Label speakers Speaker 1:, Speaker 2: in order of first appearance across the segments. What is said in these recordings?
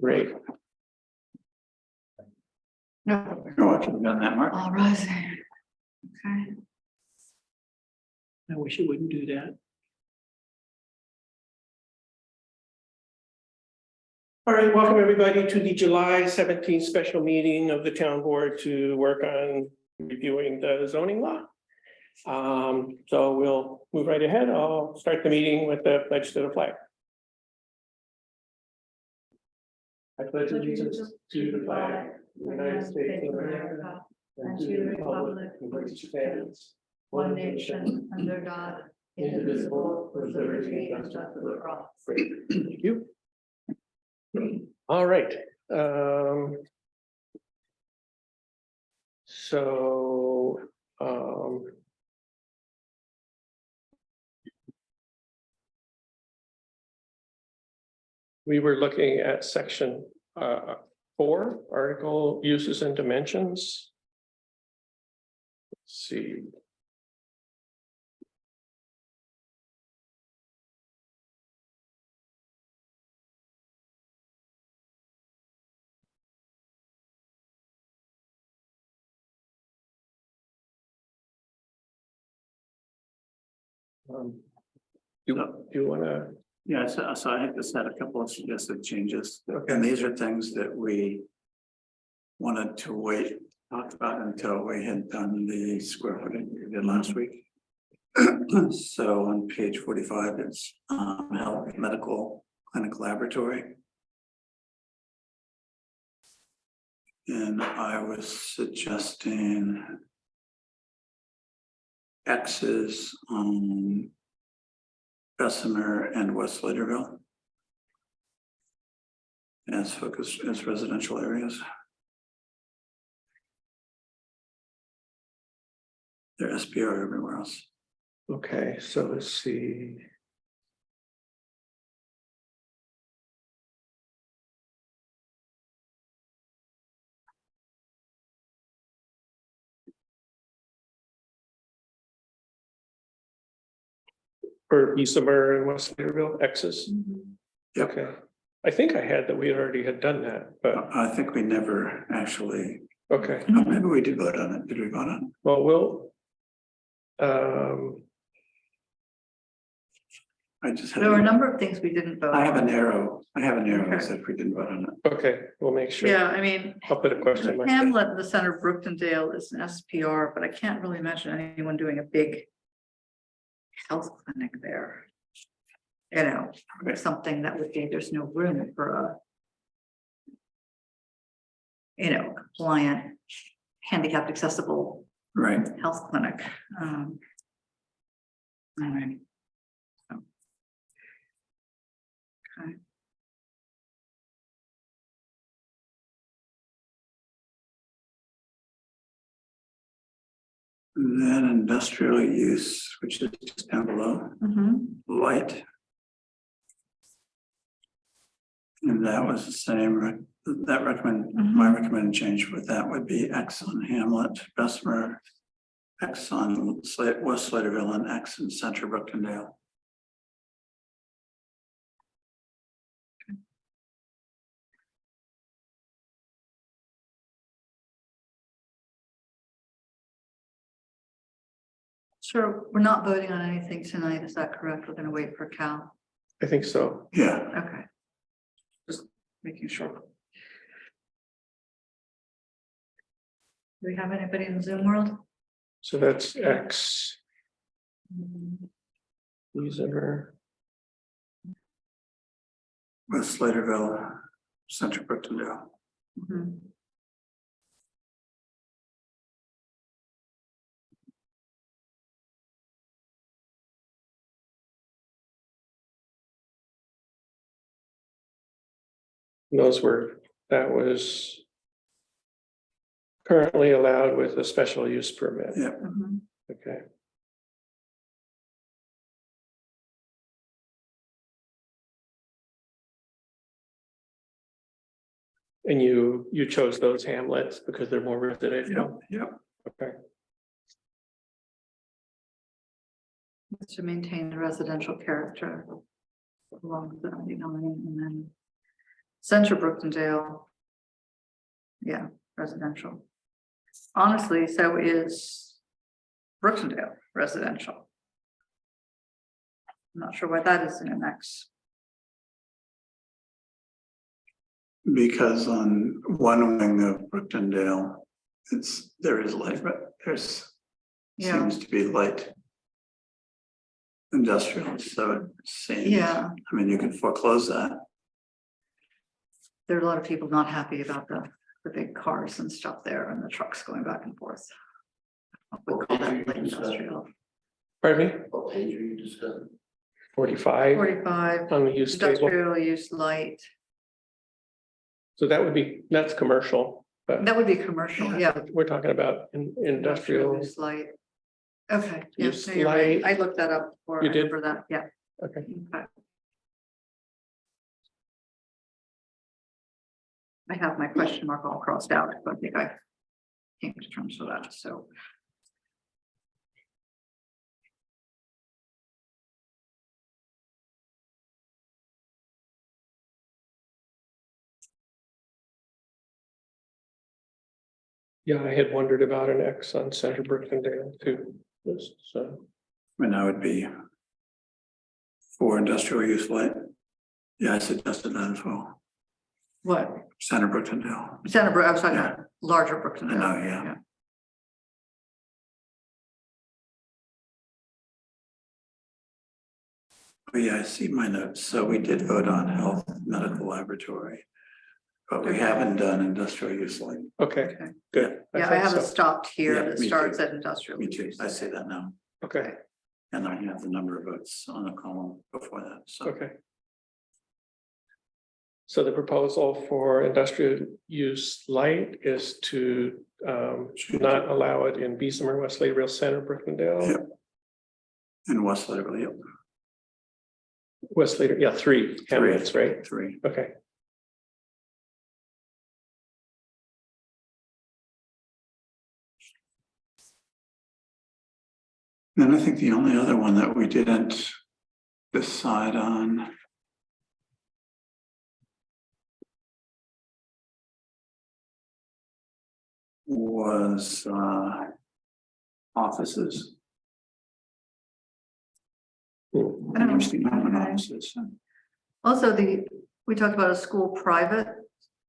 Speaker 1: Great.
Speaker 2: No,
Speaker 3: You're watching on that, Mark.
Speaker 2: all rising. Okay.
Speaker 1: I wish it wouldn't do that. All right, welcome everybody to the July 17th special meeting of the town board to work on reviewing the zoning law. So we'll move right ahead. I'll start the meeting with the pledge to the flag. I pledge allegiance to the flag of the United States of America and to the republic for which it stands,
Speaker 2: One nation under God, indivisible, with liberty and justice for all.
Speaker 1: Thank you. All right. So, we were looking at section 4, article uses and dimensions. Let's see. Do you want to?
Speaker 3: Yeah, so I had just had a couple of suggested changes, and these are things that we wanted to wait, talk about until we had done the square footage we did last week. So on page 45, it's health, medical, clinic, laboratory. And I was suggesting X's on Bessemer and West Sladeville as focus as residential areas. They're SPR everywhere else.
Speaker 1: Okay, so let's see. For Bessemer and West Sladeville, X's.
Speaker 3: Yep.
Speaker 1: Okay. I think I had that we already had done that, but
Speaker 3: I think we never actually,
Speaker 1: okay,
Speaker 3: maybe we did vote on it. Did we vote on it?
Speaker 1: well, we'll.
Speaker 3: I just had,
Speaker 2: There were a number of things we didn't vote
Speaker 3: I have
Speaker 2: on.
Speaker 3: an arrow. I have an arrow that
Speaker 2: Okay.
Speaker 3: said if we didn't vote on it.
Speaker 1: Okay, we'll make sure.
Speaker 2: Yeah, I mean,
Speaker 1: I'll put a question mark there.
Speaker 2: Hamlet in the center of Brookendale is an SPR, but I can't really imagine anyone doing a big health clinic there. You know, or something that would be, there's no room for a compliant, handicapped accessible
Speaker 3: Right.
Speaker 2: health clinic. All right. So. Okay.
Speaker 3: Then industrial use, which is just down below, light. And that was the same, that my recommended change with that would be X on Hamlet, Bessemer, X on West Sladeville, and X in Central Brookendale.
Speaker 2: Sure, we're not voting on anything tonight, is that correct? We're gonna wait for Cal.
Speaker 1: I think so.
Speaker 3: Yeah,
Speaker 2: Okay. Just making sure. Do we have anybody in the Zoom world?
Speaker 1: So that's X. User.
Speaker 3: West Sladeville, Central Brookendale.
Speaker 2: Mhm.
Speaker 1: That was currently allowed with a special use permit.
Speaker 3: Yep.
Speaker 2: Mhm.
Speaker 1: Okay. And you chose those hamlets because they're more residential.
Speaker 3: Yep.
Speaker 1: Okay.
Speaker 2: To maintain the residential character along 79 and then Central Brookendale. Yeah, residential. Honestly, so is Brookendale residential. I'm not sure why that is in an X.
Speaker 3: Because on one wing of Brookendale, there is light, but there's
Speaker 2: Yeah,
Speaker 3: seems to be light industrial, so it seems,
Speaker 2: yeah,
Speaker 3: I mean, you can foreclose that.
Speaker 2: there are a lot of people not happy about the big cars and stuff there and the trucks going back and forth. We call that light industrial.
Speaker 1: Pardon me?
Speaker 4: What page are you discussing?
Speaker 1: 45
Speaker 2: 45,
Speaker 1: on the use table.
Speaker 2: industrial use light,
Speaker 1: So that would be, that's commercial, but
Speaker 2: that would be commercial, yeah.
Speaker 1: we're talking about industrial.
Speaker 2: Use light. Okay, yeah,
Speaker 1: Use
Speaker 2: no, you're right.
Speaker 1: light.
Speaker 2: I looked that up before.
Speaker 1: You
Speaker 2: I
Speaker 1: did?
Speaker 2: remember that, yeah.
Speaker 1: Okay,
Speaker 2: Okay. I have my question mark all crossed out, but I think I came to terms with that, so.
Speaker 1: yeah, I had wondered about an X on Center Brookendale too. So,
Speaker 3: I mean, that would be for industrial use light. Yeah, I suggested that as well.
Speaker 2: What?
Speaker 3: Center Brookendale.
Speaker 2: Center Brook, I was talking
Speaker 3: Yeah.
Speaker 2: about larger Brookendale.
Speaker 3: I know, yeah. Oh, yeah, I see my notes. So we did vote on health medical laboratory. But we haven't done industrial use light.
Speaker 1: okay,
Speaker 2: Okay.
Speaker 1: good.
Speaker 2: Yeah, I
Speaker 1: thought
Speaker 2: have it
Speaker 1: so.
Speaker 2: stopped here
Speaker 3: Yeah,
Speaker 2: that
Speaker 3: me
Speaker 2: starts
Speaker 3: too.
Speaker 2: at industrial.
Speaker 3: Me too.
Speaker 2: use.
Speaker 3: I see that now.
Speaker 1: Okay,
Speaker 3: And I have the number of votes on the column before that, so.
Speaker 1: okay. So the proposal for industrial use light is to not allow it in Bessemer, Wesley, Real Center, Brookendale.
Speaker 3: Yep. And West Laterville, yep.
Speaker 1: Wesley, yeah, 3 hamlets, right?
Speaker 3: 3.
Speaker 1: Okay,
Speaker 3: Then I think the only other one that we didn't decide on was offices.
Speaker 1: Hmm.
Speaker 3: Nursing home and
Speaker 2: Okay.
Speaker 3: offices.
Speaker 2: Also, we talked about a school private,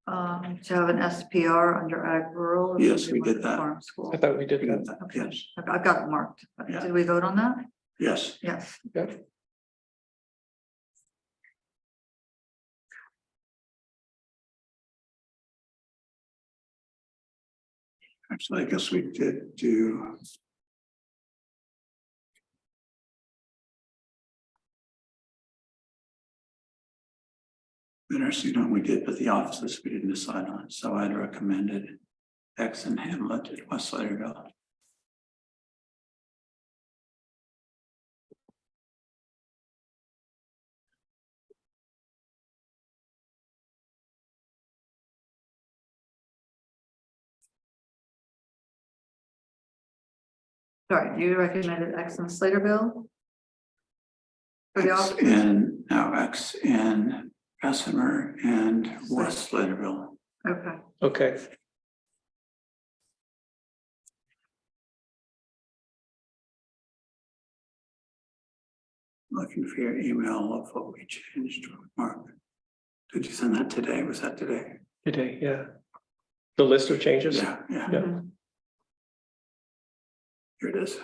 Speaker 2: to have an SPR under ag rural.
Speaker 3: Yes, we did that.
Speaker 2: Farm school.
Speaker 1: I thought we did that.
Speaker 2: Okay,
Speaker 3: Yes,
Speaker 2: I've got it marked.
Speaker 3: Yeah.
Speaker 2: Did we vote on that?
Speaker 3: yes.
Speaker 2: Yes.
Speaker 1: Yeah.
Speaker 3: Actually, I guess we did do. The nursing home we did, but the offices we didn't decide on, so I'd recommended X and Hamlet at West Sladeville.
Speaker 2: Sorry, you recommended X and Slaterville? For the
Speaker 3: X
Speaker 2: office?
Speaker 3: in, now X in Bessemer and West Sladeville.
Speaker 2: Okay,
Speaker 1: Okay,
Speaker 3: Looking for your email of what we changed, Mark. Did you send that today? Was that today?
Speaker 1: today, yeah. The list of changes?
Speaker 3: Yeah, yeah,
Speaker 1: Yeah.
Speaker 2: Mhm.
Speaker 3: here it is.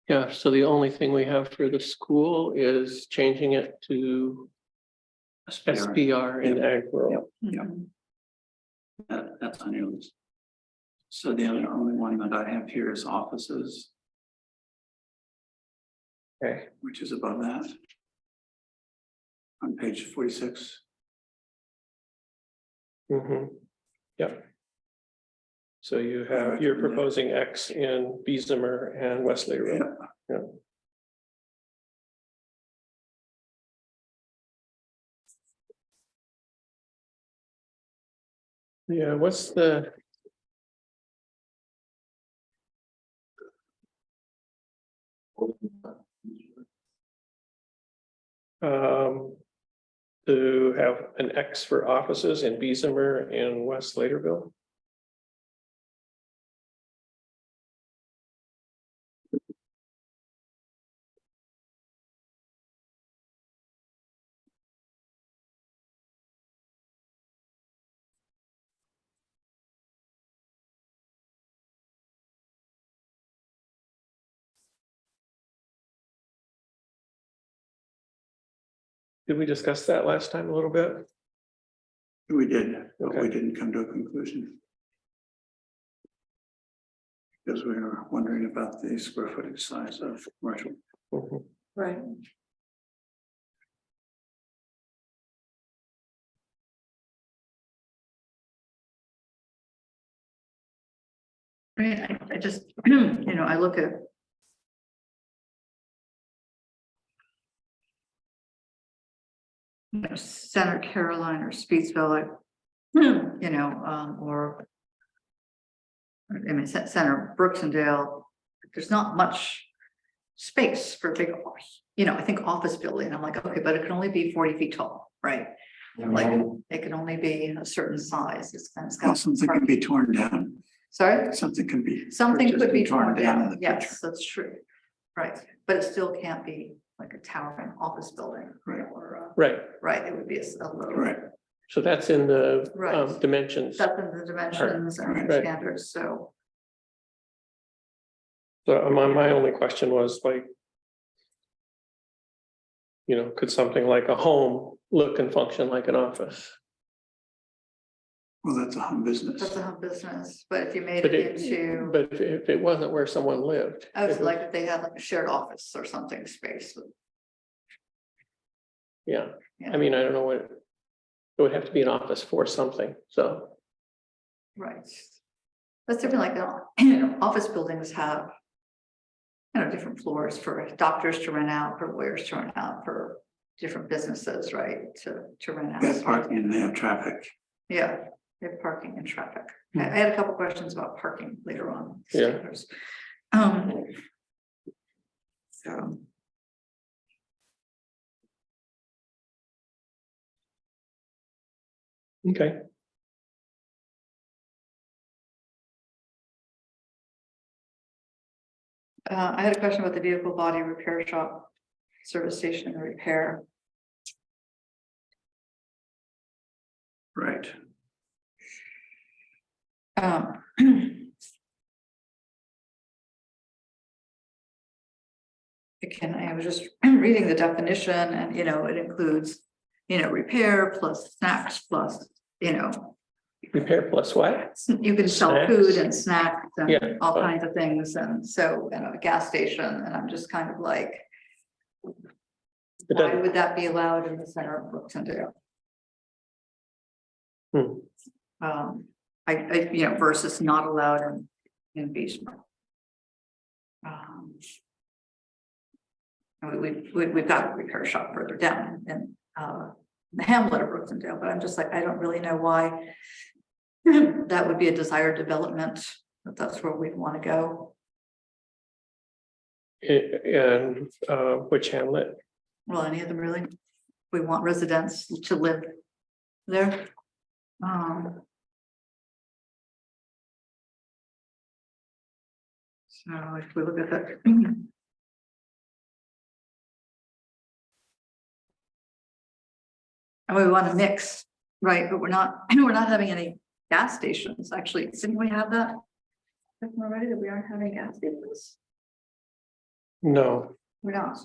Speaker 1: Yeah, so the only thing we have for the school is changing it to SPR in ag rural.
Speaker 3: Yeah.
Speaker 2: Mhm.
Speaker 3: That's on your list. So the only one that I have here is offices,
Speaker 1: Okay,
Speaker 3: which is above that. On page 46.
Speaker 1: yep. So you're proposing X in Beesimer and Wesley Road.
Speaker 3: Yeah.
Speaker 1: Yeah. Yeah, what's the? To have an X for offices in Beesimer and West Laterville. Did we discuss that last time a little bit?
Speaker 3: We did, but we
Speaker 1: Okay.
Speaker 3: didn't come to a conclusion. Because we were wondering about the square footage size of commercial.
Speaker 1: Mhm.
Speaker 2: Right. I mean, I just, I look at. Center Caroline or Speedsville, or. I mean, Center Brooksondale, there's not much space for big, I think office building, I'm like, okay, but it can only be 40 feet tall, right? Like, it can only be a certain size, it's kind
Speaker 3: Well,
Speaker 2: of.
Speaker 3: something can be torn down,
Speaker 2: Sorry?
Speaker 3: something can be.
Speaker 2: Something
Speaker 3: purchased
Speaker 2: could be
Speaker 3: and
Speaker 2: torn
Speaker 3: in
Speaker 2: down,
Speaker 3: the
Speaker 2: yes,
Speaker 3: future.
Speaker 2: that's true, right, but it still can't be like a towering office building.
Speaker 3: Right.
Speaker 2: Or,
Speaker 1: Right,
Speaker 2: right, it would be a little.
Speaker 3: Right,
Speaker 1: so that's in the
Speaker 2: Right.
Speaker 1: dimensions.
Speaker 2: That's in the dimensions and
Speaker 3: Right.
Speaker 2: standards, so.
Speaker 1: So my only question was like. Could something like a home look and function like an office?
Speaker 3: well, that's a home business.
Speaker 2: That's a home business, but if you made
Speaker 1: But
Speaker 2: it into,
Speaker 1: but if it wasn't where someone lived.
Speaker 2: I was
Speaker 1: if it-
Speaker 2: like, if they had like a shared office or something space.
Speaker 1: Yeah,
Speaker 2: Yeah.
Speaker 1: I mean, I don't know what. It would have to be an office for something, so.
Speaker 2: Right. That's different, like, office buildings have. Different floors for doctors to rent out, for lawyers to rent out, for different businesses, right, to rent out.
Speaker 3: They have parking and they have traffic.
Speaker 2: Yeah, they have parking and traffic.
Speaker 1: Hmm.
Speaker 2: I had a couple questions about parking later on.
Speaker 1: Yeah.
Speaker 2: So.
Speaker 1: Okay.
Speaker 2: I had a question about the vehicle body repair shop, service station and repair.
Speaker 3: Right.
Speaker 2: Again, I was just reading the definition and, it includes, repair plus snacks plus,
Speaker 1: Repair plus what?
Speaker 2: you can sell
Speaker 1: Snacks?
Speaker 2: food and snacks
Speaker 1: Yeah.
Speaker 2: and all kinds of things. And so, a gas station, and I'm just kind of like,
Speaker 1: It
Speaker 2: why
Speaker 1: doesn't,
Speaker 2: would that be allowed in the center of Brooksondale? Versus not allowed in Beechmont. We've got a repair shop further down in the hamlet of Brooksondale, but I'm just like, I don't really know why that would be a desired development, if that's where we'd want to go.
Speaker 1: and which hamlet?
Speaker 2: Well, any of them really. We want residents to live there. So if we look at that. And we want to mix, right, but we're not having any gas stations, actually, didn't we have that? Already that we aren't having gas stations?
Speaker 1: No,
Speaker 2: We're not.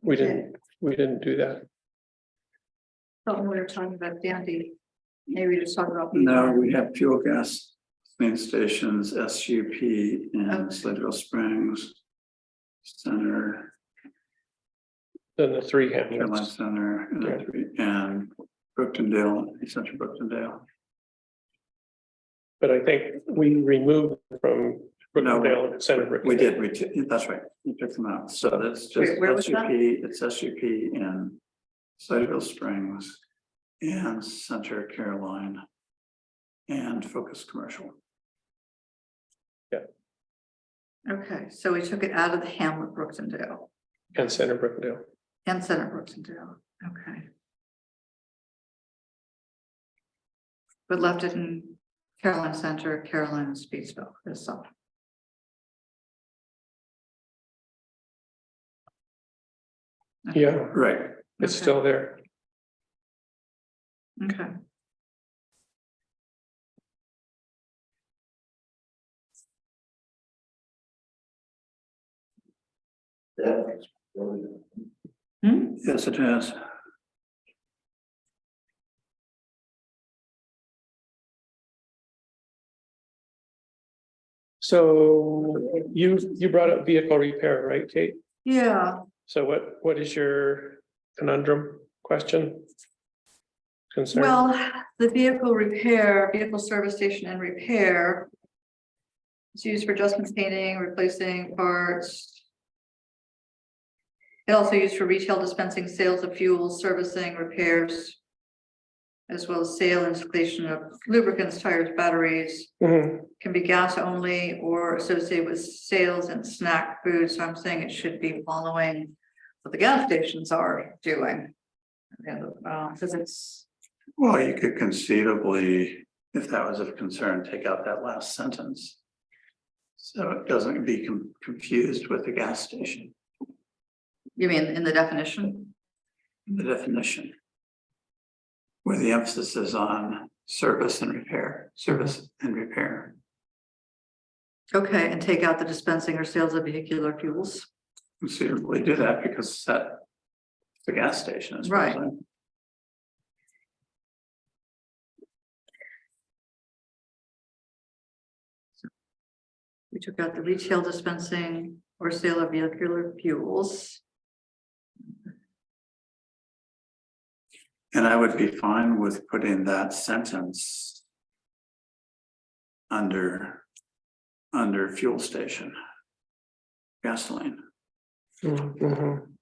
Speaker 1: we didn't do that.
Speaker 2: Thought we were talking about Dandy Maybe we just talk about.
Speaker 3: No, we have fuel gas main stations, SUP in
Speaker 2: Okay.
Speaker 3: Slidell Springs. Center,
Speaker 1: Then the three
Speaker 3: Caroline
Speaker 1: hamlets.
Speaker 3: Center, and Brooktondale, Central Brooktondale.
Speaker 1: But I think we removed from
Speaker 3: No,
Speaker 1: Brookendale and Center Brookendale.
Speaker 3: We did, that's right, we took them out, so that's just
Speaker 2: Wait, where was
Speaker 3: SUP,
Speaker 2: that?
Speaker 3: it's SUP in Slidell Springs. And Center Caroline. And Focus Commercial.
Speaker 2: Okay, so we took it out of the Hamlet Brooksondale
Speaker 1: And Center Brookendale.
Speaker 2: and Center Brooksondale, okay. But left it in Caroline Center, Caroline and Speedsville, this all.
Speaker 1: Yeah,
Speaker 3: Right,
Speaker 1: it's
Speaker 2: Okay.
Speaker 1: still there.
Speaker 2: Okay. Hmm?
Speaker 3: yes, it has.
Speaker 1: So you brought up vehicle repair, right, Kate?
Speaker 2: Yeah,
Speaker 1: So what is your conundrum question? Concern?
Speaker 2: well, the vehicle repair, vehicle service station and repair. It's used for adjustments, painting, replacing parts. It also used for retail dispensing, sales of fuel, servicing, repairs. As well as sale, installation of lubricants, tires, batteries,
Speaker 1: Mhm.
Speaker 2: can be gas only or associated with sales and snack food. So I'm saying it should be following what the gas stations are doing. Because it's,
Speaker 3: Well, you could conceivably, if that was of concern, take out that last sentence. So it doesn't be confused with the gas station,
Speaker 2: you mean in the definition?
Speaker 3: the definition. Where the emphasis is on service and repair, service and repair.
Speaker 2: Okay, and take out the dispensing or sales of vehicular fuels.
Speaker 3: Conceivably do that because that the gas station is.
Speaker 2: Right. We took out the retail dispensing or sale of vehicular fuels.
Speaker 3: And I would be fine with putting that sentence under fuel station. Gasoline,
Speaker 1: Mhm.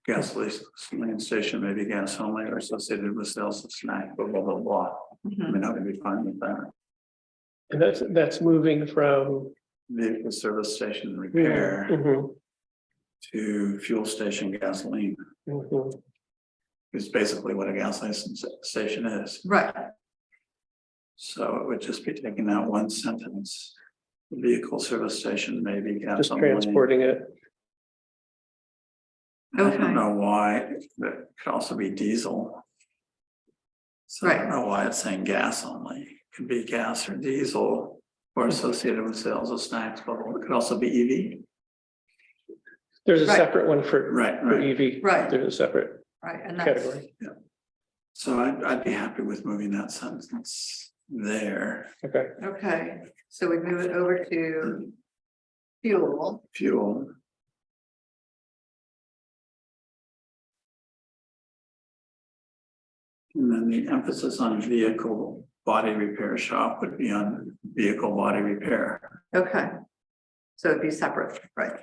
Speaker 3: gasoline station may be gas only or associated with sales of snack, blah, blah, blah, blah. I mean, I would be fine with that.
Speaker 1: And that's moving from.
Speaker 3: Vehicle service station repair
Speaker 1: Mhm,
Speaker 3: to fuel station gasoline
Speaker 1: mhm.
Speaker 3: is basically what a gas station is.
Speaker 2: Right,
Speaker 3: So it would just be taking out one sentence. The vehicle service station may be gas
Speaker 1: Just
Speaker 3: only.
Speaker 1: transporting it.
Speaker 3: I
Speaker 2: okay,
Speaker 3: don't know why, that could also be diesel. So I don't
Speaker 2: Right.
Speaker 3: know why it's saying gas only, it could be gas or diesel or associated with sales of snacks, but it could also be EV.
Speaker 1: There's a
Speaker 2: Right.
Speaker 1: separate one for
Speaker 3: Right,
Speaker 1: for
Speaker 3: right.
Speaker 1: EV.
Speaker 2: Right.
Speaker 1: There's a separate
Speaker 2: right, and that's,
Speaker 1: category.
Speaker 3: So I'd be happy with moving that sentence there,
Speaker 1: Okay,
Speaker 2: okay, so we move it over to fuel.
Speaker 3: fuel. And then the emphasis on vehicle body repair shop would be on vehicle body repair,
Speaker 2: Okay. So it'd be separate, right?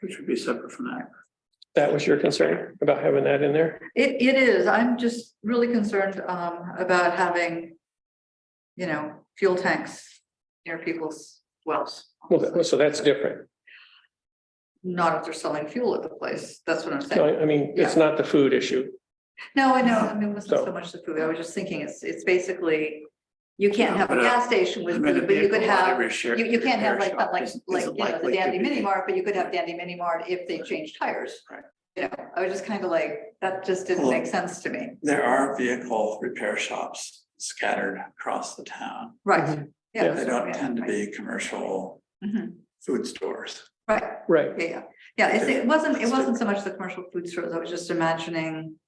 Speaker 3: which would be separate from that.
Speaker 1: that was your concern about having that in there?
Speaker 2: It is, I'm just really concerned about having. You know, fuel tanks near people's wells.
Speaker 1: So that's different.
Speaker 2: Not if they're selling fuel at the place, that's what I'm
Speaker 1: So
Speaker 2: saying.
Speaker 1: I mean, it's not the food issue.
Speaker 2: No, I know, I mean, it wasn't
Speaker 1: So-
Speaker 2: so much the food, I was just thinking, it's basically. You can't have a
Speaker 3: But,
Speaker 2: gas station with
Speaker 3: I mean,
Speaker 2: food,
Speaker 3: a
Speaker 2: but you could
Speaker 3: vehicle body
Speaker 2: have,
Speaker 3: repair-
Speaker 2: you can't have
Speaker 3: repair shop
Speaker 2: like,
Speaker 3: isn't
Speaker 2: you know,
Speaker 3: likely
Speaker 2: the
Speaker 3: to
Speaker 2: Dandy
Speaker 3: be-
Speaker 2: Mini Mart, but you could have Dandy Mini Mart if they change tires.
Speaker 3: Right.
Speaker 2: You know, I was just kind of like, that just didn't
Speaker 3: Well,
Speaker 2: make sense to me,
Speaker 3: There are vehicle repair shops scattered across the town.
Speaker 2: right?
Speaker 1: Mhm.
Speaker 2: Yeah,
Speaker 3: They
Speaker 2: that's
Speaker 3: don't
Speaker 2: right,
Speaker 3: tend to
Speaker 2: right.
Speaker 3: be commercial
Speaker 2: Mhm.
Speaker 3: food stores.
Speaker 2: Right,
Speaker 1: Right.
Speaker 2: yeah, it wasn't so much the commercial food stores, I was just imagining.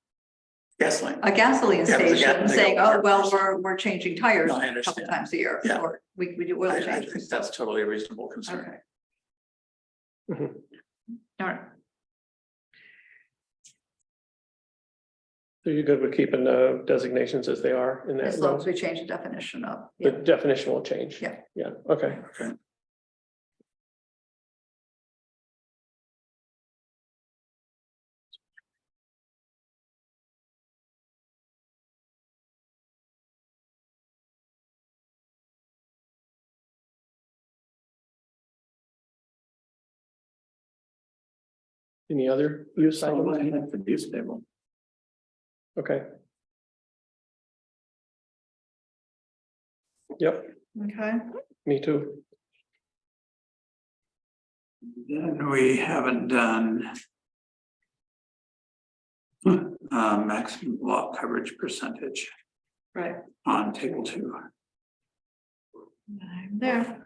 Speaker 3: gasoline.
Speaker 2: a gasoline
Speaker 3: Yeah, it was a
Speaker 2: station
Speaker 3: gas-
Speaker 2: saying, oh, well, we're changing tires
Speaker 3: No, I
Speaker 2: a couple
Speaker 3: understand.
Speaker 2: times a year,
Speaker 3: Yeah.
Speaker 2: or we do oil
Speaker 3: I think
Speaker 2: changes.
Speaker 3: that's totally a reasonable concern.
Speaker 2: Okay,
Speaker 1: Mhm.
Speaker 2: all right,
Speaker 1: So you're good with keeping the designations as they are in that
Speaker 2: as long as
Speaker 1: row?
Speaker 2: we change the definition of,
Speaker 1: The
Speaker 2: yeah,
Speaker 1: definition will change?
Speaker 2: Yeah.
Speaker 1: Yeah, okay.
Speaker 3: Okay.
Speaker 1: Any other use
Speaker 3: So I
Speaker 1: items?
Speaker 3: like the use table.
Speaker 1: Okay. Yep,
Speaker 2: okay,
Speaker 1: me too.
Speaker 3: Then we haven't done. Maximum lot coverage percentage
Speaker 2: right,
Speaker 3: on table 2.
Speaker 2: I'm there.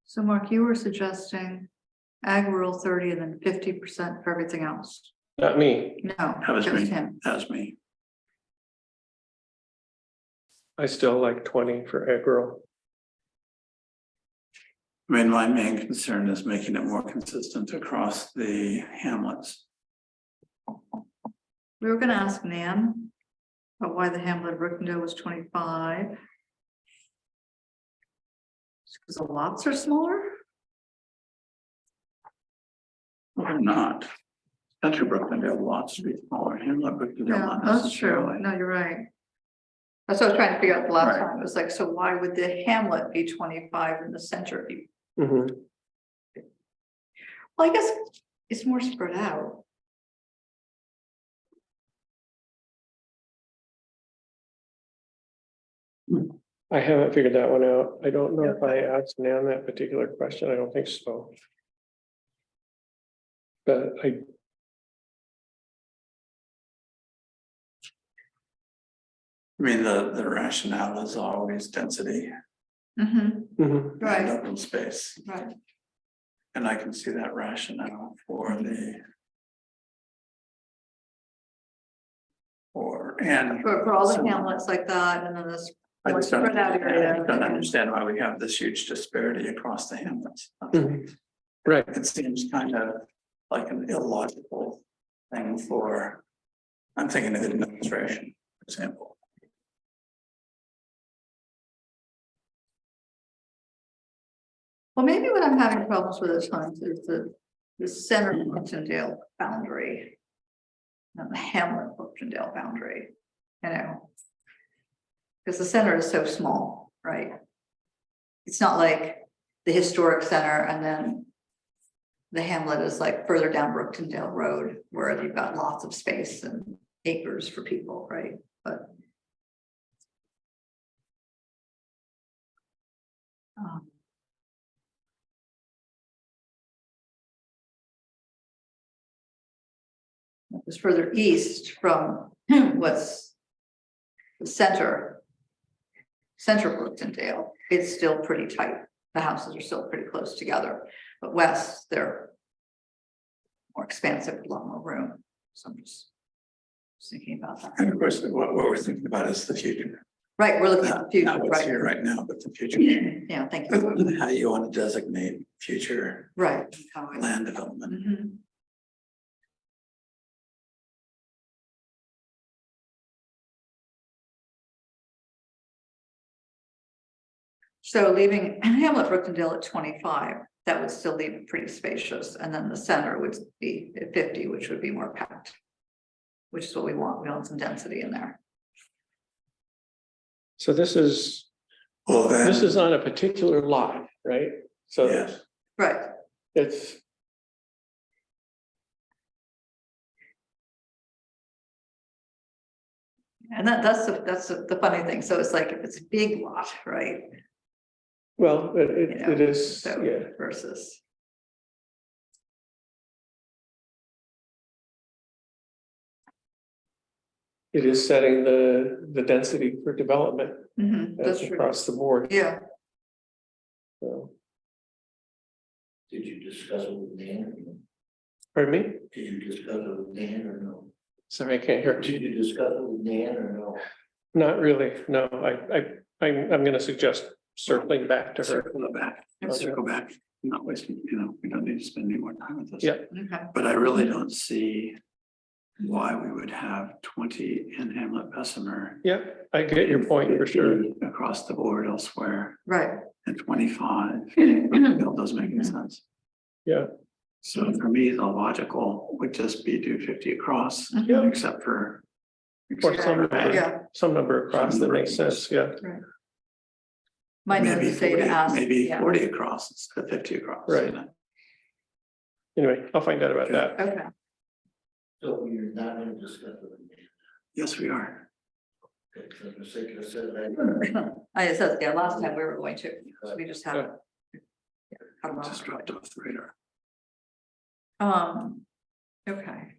Speaker 2: So Mark, you were suggesting ag rural 30 and then 50% for everything else.
Speaker 1: Not me.
Speaker 2: No,
Speaker 3: That was
Speaker 2: just
Speaker 3: me.
Speaker 2: him.
Speaker 3: That was me.
Speaker 1: I still like 20 for egg roll.
Speaker 3: I mean, my main concern is making it more consistent across the hamlets.
Speaker 2: We were gonna ask Nan about why the Hamlet of Brookendale was 25. Because the lots are smaller?
Speaker 3: Or not. Country Brookendale lots to be smaller, Hamlet Brookendale
Speaker 2: Yeah,
Speaker 3: not
Speaker 2: that's true.
Speaker 3: necessarily.
Speaker 2: No, you're right. That's what I was trying to figure out the last
Speaker 3: Right.
Speaker 2: time. It was like, so why would the Hamlet be 25 and the center be?
Speaker 1: Mhm.
Speaker 2: Well, I guess it's more spread out.
Speaker 1: I haven't figured that one out. I don't know if I asked Nan that particular question. I don't think so. But I,
Speaker 3: I mean, the rationale is always density
Speaker 2: Mhm,
Speaker 1: mhm.
Speaker 2: right,
Speaker 3: and open space.
Speaker 2: right.
Speaker 3: And I can see that rationale for the. And.
Speaker 2: For all the hamlets like that, and then this
Speaker 3: I
Speaker 2: more
Speaker 3: just don't,
Speaker 2: spread out
Speaker 3: I
Speaker 2: area.
Speaker 3: don't understand why we have this huge disparity across the hamlets.
Speaker 1: Mhm. Right,
Speaker 3: It seems kind of like an illogical thing for, I'm thinking of administration, for example.
Speaker 2: Well, maybe what I'm having problems with at times is the center of Brookendale boundary. Not the Hamlet Brookendale boundary, you know. Because the center is so small, right? It's not like the historic center and then the hamlet is like further down Brookendale Road where you've got lots of space and acres for people, right? But it was further east from what's the center of Brookendale. It's still pretty tight. The houses are still pretty close together, but west, they're more expansive, with a lot more room. So I'm just thinking about that.
Speaker 3: And of course, what we're thinking about is the future.
Speaker 2: Right, we're looking at the
Speaker 3: Not
Speaker 2: future,
Speaker 3: what's
Speaker 2: right?
Speaker 3: here right now, but the future.
Speaker 2: Yeah, thank you.
Speaker 3: How you want to designate future
Speaker 2: Right.
Speaker 3: land development.
Speaker 2: Mhm. So leaving Hamlet Brookendale at 25, that would still leave it pretty spacious, and then the center would be at 50, which would be more packed. Which is what we want. We want some density in there.
Speaker 1: so this is
Speaker 3: Well, then.
Speaker 1: this is on a particular lot, right? So
Speaker 3: Yes.
Speaker 2: Right.
Speaker 1: it's.
Speaker 2: And that's the funny thing. So it's like if it's a big lot, right?
Speaker 1: Well,
Speaker 2: You know,
Speaker 1: it is,
Speaker 2: So
Speaker 1: yeah,
Speaker 2: versus.
Speaker 1: it is setting the density for development
Speaker 2: That's true.
Speaker 1: across the board.
Speaker 2: Yeah,
Speaker 1: So,
Speaker 4: Did you discuss it with Dan?
Speaker 1: Pardon me?
Speaker 4: Did you discuss it with Dan or no?
Speaker 1: Sorry, I can't hear.
Speaker 4: Did you discuss it with Dan or no?
Speaker 1: Not really, no, I'm gonna suggest circling back to her.
Speaker 3: Circle back, circle back, not wasting, we don't need to spend any more time with this.
Speaker 1: Yeah.
Speaker 2: Okay,
Speaker 3: But I really don't see why we would have 20 in Hamlet Bessemer
Speaker 1: Yeah, I get your point for sure.
Speaker 3: across the board elsewhere
Speaker 2: right.
Speaker 3: and 25. Bill doesn't make any sense.
Speaker 1: Yeah,
Speaker 3: So for me, the logical would just be do 50 across,
Speaker 1: Yeah.
Speaker 3: except for.
Speaker 1: or
Speaker 2: Yeah,
Speaker 1: some number across that makes sense, yeah,
Speaker 2: my note
Speaker 3: Maybe
Speaker 2: is say to
Speaker 3: 40,
Speaker 2: ask.
Speaker 3: maybe
Speaker 2: yeah.
Speaker 3: 40 across instead of 50 across.
Speaker 1: Right. Anyway, I'll find out about that.
Speaker 2: Okay,
Speaker 4: So you're not gonna discuss it with Dan?
Speaker 3: Yes, we are.
Speaker 4: Okay, for the sake of that.
Speaker 2: I said, yeah, last time we were going to, we just haven't. Yeah, cut 'em off.
Speaker 3: Just dropped off the radar.
Speaker 2: Okay.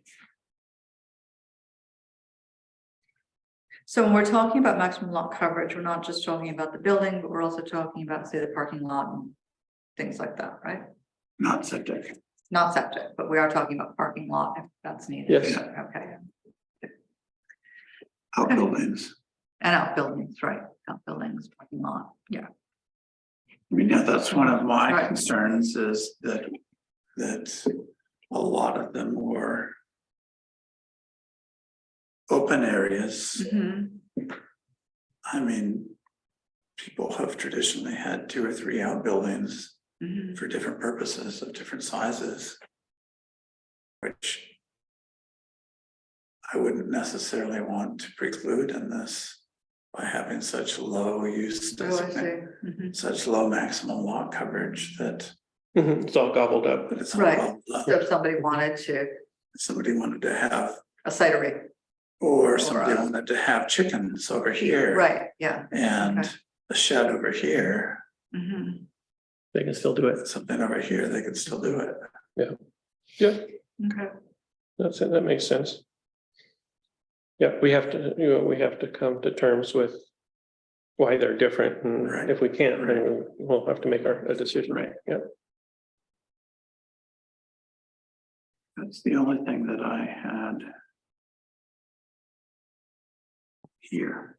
Speaker 2: So when we're talking about maximum lot coverage, we're not just talking about the building, but we're also talking about, say, the parking lot and things like that, right?
Speaker 3: Not septic.
Speaker 2: Not septic, but we are talking about parking lot if that's needed.
Speaker 1: Yes.
Speaker 2: Okay,
Speaker 3: Outbuildings.
Speaker 2: and outbuildings, right, outbuildings, parking lot, yeah.
Speaker 3: I mean, yeah, that's one of my
Speaker 2: Right.
Speaker 3: concerns is that a lot of them were open areas.
Speaker 2: Mhm.
Speaker 3: I mean, people have traditionally had 2 or 3 outbuildings
Speaker 2: Mhm.
Speaker 3: for different purposes of different sizes, which I wouldn't necessarily want to preclude in this by having such low use,
Speaker 2: Oh, I see. Mhm.
Speaker 3: such low maximum lot coverage that
Speaker 1: It's all gobbled up.
Speaker 3: it's all
Speaker 2: Right.
Speaker 3: gobbled up.
Speaker 2: So if somebody wanted to,
Speaker 3: Somebody wanted to have,
Speaker 2: a cidery,
Speaker 3: or somebody
Speaker 2: a-
Speaker 3: wanted to have chickens over here.
Speaker 2: right, yeah.
Speaker 3: And
Speaker 2: Okay.
Speaker 3: a shed over here,
Speaker 2: Mhm.
Speaker 1: They can still do it.
Speaker 3: something over here, they could still do it.
Speaker 1: Yeah,
Speaker 2: Okay,
Speaker 1: that's it, that makes sense. Yeah, we have to come to terms with why they're different, and
Speaker 3: Right.
Speaker 1: if we can't, then we'll have to make a decision.
Speaker 3: Right.
Speaker 1: Yeah,
Speaker 3: That's the only thing that I had here.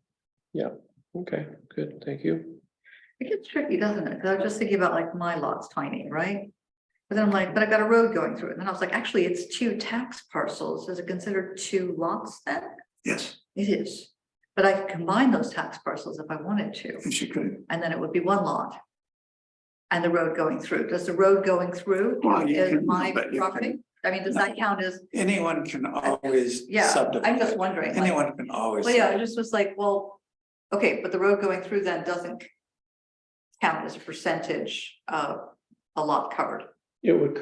Speaker 1: okay, good, thank you.
Speaker 2: it gets tricky, doesn't it? 'Cause I was just thinking about like my lot's tiny, right? But then I'm like, but I've got a road going through it, and then I was like, actually, it's 2 tax parcels, is it considered 2 lots then?
Speaker 3: Yes,
Speaker 2: It is, but I could combine those tax parcels if I wanted to,
Speaker 3: and you could.
Speaker 2: and then it would be 1 lot. And the road going through, does the road going through
Speaker 3: Well, you
Speaker 2: is
Speaker 3: can,
Speaker 2: my
Speaker 3: but you
Speaker 2: property?
Speaker 3: can-
Speaker 2: I mean, does that count as,
Speaker 3: Anyone can always
Speaker 2: yeah,
Speaker 3: subdivide.
Speaker 2: I'm just wondering, like,
Speaker 3: Anyone can always.
Speaker 2: well, yeah, I just was like, well, okay, but the road going through then doesn't count as a percentage of a lot covered.
Speaker 1: It would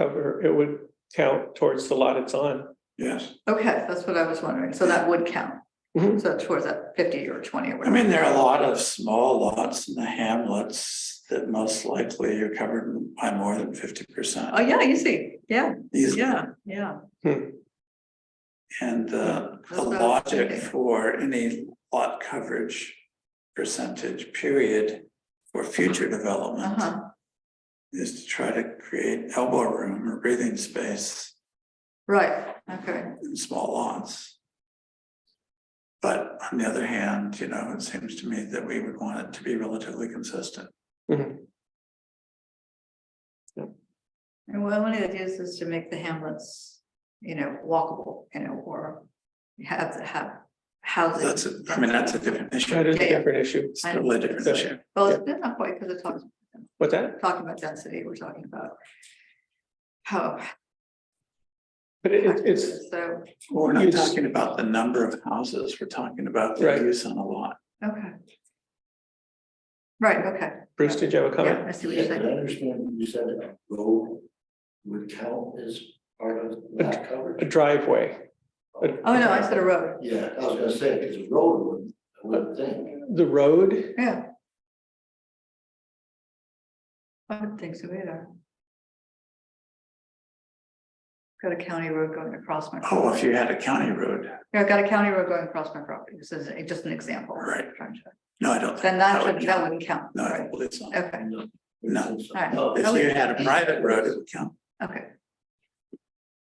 Speaker 1: count towards the lot it's on.
Speaker 3: Yes,
Speaker 2: Okay, that's what I was wondering, so that would count,
Speaker 1: Mhm.
Speaker 2: so towards that 50 or 20 or
Speaker 3: I
Speaker 2: whatever.
Speaker 3: mean, there are a lot of small lots in the hamlets that most likely are covered by more than 50%.
Speaker 2: Oh, yeah, you see, yeah,
Speaker 3: Easily.
Speaker 2: yeah,
Speaker 3: And the
Speaker 2: That's what I was
Speaker 3: logic
Speaker 2: thinking.
Speaker 3: for any lot coverage percentage period for future development
Speaker 2: uh-huh,
Speaker 3: is to try to create elbow room or breathing space
Speaker 2: right, okay,
Speaker 3: in small lots. But on the other hand, it seems to me that we would want it to be relatively consistent.
Speaker 1: Mhm.
Speaker 2: and one of the ideas is to make the hamlets, walkable, or have housing.
Speaker 3: That's a different issue.
Speaker 1: That is a
Speaker 2: Yeah, yeah.
Speaker 1: different issue.
Speaker 3: It's totally a different
Speaker 1: So-
Speaker 3: issue.
Speaker 2: Well, it's not quite, because it talks,
Speaker 1: What's that?
Speaker 2: talking about density, we're talking about how.
Speaker 1: But it's,
Speaker 2: So,
Speaker 3: We're not
Speaker 1: It's-
Speaker 3: talking about the number of houses, we're talking about the
Speaker 1: Right.
Speaker 3: use on a lot.
Speaker 2: okay. Right, okay.
Speaker 1: Bruce, did you have a
Speaker 2: Yeah,
Speaker 1: comment?
Speaker 2: I see what you're
Speaker 4: I
Speaker 2: saying.
Speaker 4: understand you said a road would count as part of lot
Speaker 1: A
Speaker 4: coverage.
Speaker 1: driveway.
Speaker 2: Oh, no, I said a road,
Speaker 4: Yeah, I was gonna say, because a road I wouldn't think.
Speaker 1: The road,
Speaker 2: yeah. I don't think so either. Got a county road going across my.
Speaker 3: Oh, if you had a county road,
Speaker 2: Yeah, I've got a county road going across my property, this is just an example.
Speaker 3: Right.
Speaker 2: Trying to-
Speaker 3: no, I don't.
Speaker 2: Then
Speaker 3: think
Speaker 2: that
Speaker 3: would
Speaker 2: shouldn't, that
Speaker 3: count.
Speaker 2: wouldn't count,
Speaker 3: No, I
Speaker 2: right?
Speaker 3: don't believe so.
Speaker 2: Okay,
Speaker 3: No.
Speaker 2: Alright.
Speaker 4: Oh,
Speaker 3: If you had a private road, it would count.
Speaker 2: Okay,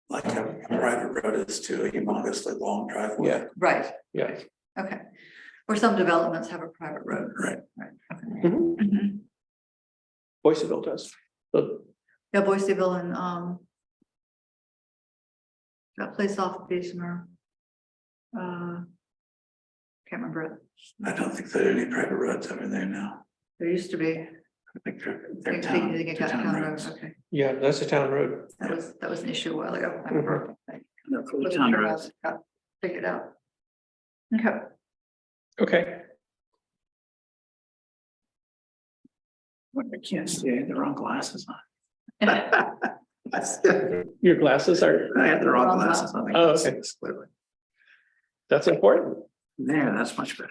Speaker 3: Like a private road is to a humongously long driveway.
Speaker 1: Yeah.
Speaker 2: right,
Speaker 1: Yeah.
Speaker 2: okay. Or some developments have a private road.
Speaker 3: Right.
Speaker 2: Right, okay.
Speaker 1: Mhm.
Speaker 2: Mhm.
Speaker 1: Boyceville does. So,
Speaker 2: Yeah, Boise,ville and, that place off Bessemer. Can't remember it.
Speaker 3: I don't think there are any private roads over there now.
Speaker 2: There used to be.
Speaker 3: I think
Speaker 2: I
Speaker 3: they're
Speaker 2: think
Speaker 3: town,
Speaker 2: it
Speaker 3: they're
Speaker 2: got
Speaker 3: town
Speaker 2: town road,
Speaker 3: roads.
Speaker 2: okay.
Speaker 1: yeah, that's a town road.
Speaker 2: That was an issue a while ago. I remember.
Speaker 3: They're fully
Speaker 2: Wasn't
Speaker 3: town
Speaker 2: sure how
Speaker 3: roads.
Speaker 2: it got figured out. Okay.
Speaker 1: Okay,
Speaker 3: What, I can't see, I had the wrong glasses on.
Speaker 1: your glasses are,
Speaker 3: I had the wrong
Speaker 2: Wrong
Speaker 3: glasses on. I
Speaker 1: Oh,
Speaker 3: can't see
Speaker 1: okay.
Speaker 3: this clearly.
Speaker 1: that's important.
Speaker 3: There, that's much better.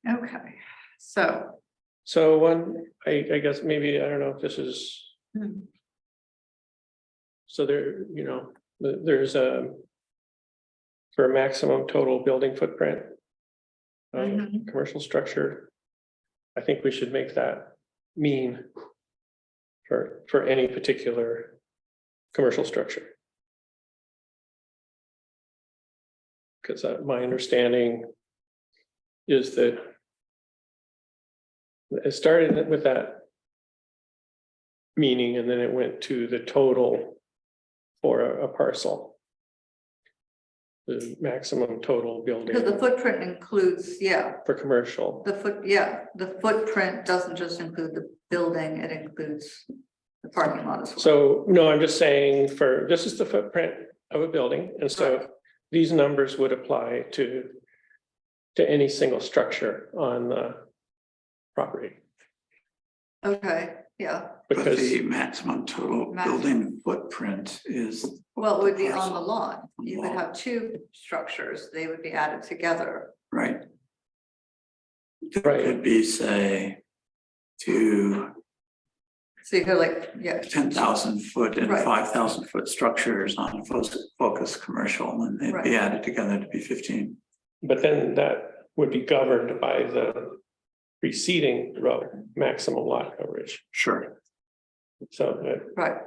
Speaker 2: Okay, so.
Speaker 1: So one, I guess maybe, I don't know if this is, so there, there's a. For a maximum total building footprint. Of
Speaker 2: Mhm.
Speaker 1: commercial structure. I think we should make that mean. For any particular commercial structure. Because my understanding. Is that. It started with that. Meaning, and then it went to the total. For a parcel. The maximum total building
Speaker 2: Because the footprint includes, yeah,
Speaker 1: for commercial.
Speaker 2: the footprint doesn't just include the building, it includes the parking lot as well.
Speaker 1: So, no, I'm just saying this is the footprint of a building, and so
Speaker 2: Right.
Speaker 1: these numbers would apply to. To any single structure on the property,
Speaker 2: Okay, yeah,
Speaker 3: But
Speaker 1: because,
Speaker 3: the maximum total
Speaker 2: Maximum.
Speaker 3: building footprint is.
Speaker 2: well, it would be on the
Speaker 3: parcel.
Speaker 2: lot. You could have two structures, they would be added together.
Speaker 3: Right.
Speaker 1: Right.
Speaker 3: Could be, say, to
Speaker 2: So you could like, yeah,
Speaker 3: 10,000 foot and
Speaker 2: Right.
Speaker 3: 5,000 foot structures on a focus commercial, and they'd be
Speaker 2: Right.
Speaker 3: added together to be 15.
Speaker 1: but then that would be governed by the. Preceding row, maximum lot coverage,
Speaker 3: Sure.
Speaker 1: so
Speaker 2: right,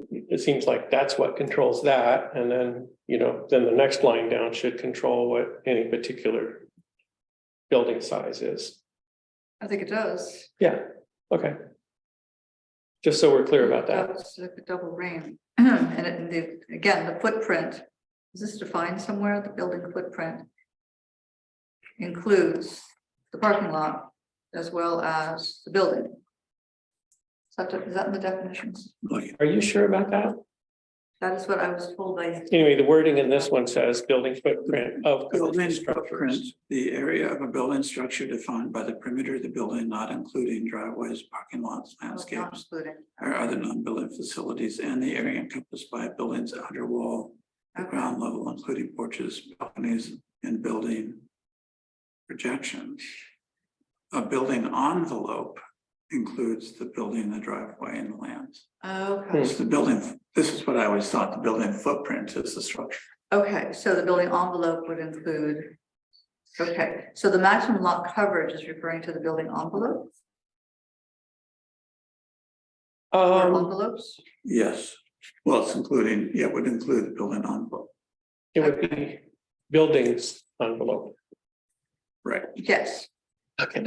Speaker 1: it seems like that's what controls that, and then, then the next line down should control what any particular. Building size is,
Speaker 2: I think it does.
Speaker 1: yeah, okay. Just so we're clear about that.
Speaker 2: That's like a double range, and again, the footprint, is this defined somewhere, the building footprint? Includes the parking lot as well as the building. Is that in the definitions?
Speaker 3: Look,
Speaker 1: Are you sure about that?
Speaker 2: That is what I was told by,
Speaker 1: Anyway, the wording in this one says building footprint of
Speaker 3: building
Speaker 1: commercial
Speaker 3: footprint,
Speaker 1: structures.
Speaker 3: the area of a building structure defined by the perimeter of the building, not including driveways, parking lots,
Speaker 2: not
Speaker 3: landscapes,
Speaker 2: including.
Speaker 3: or other non-building facilities, and the area encompassed by a building's outer wall, the
Speaker 2: Okay.
Speaker 3: ground level, including porches, balconies, and building projections. A building envelope includes the building, the driveway, and the lands.
Speaker 2: Okay,
Speaker 3: It's the building, this is what I always thought, the building footprint is the structure.
Speaker 2: okay, so the building envelope would include. Okay, so the maximum lot coverage is referring to the building envelope or envelopes?
Speaker 3: Yes, well, it's including, yeah, it would include the building envelope,
Speaker 1: It would be buildings envelope.
Speaker 3: right?
Speaker 2: Yes.
Speaker 1: Okay.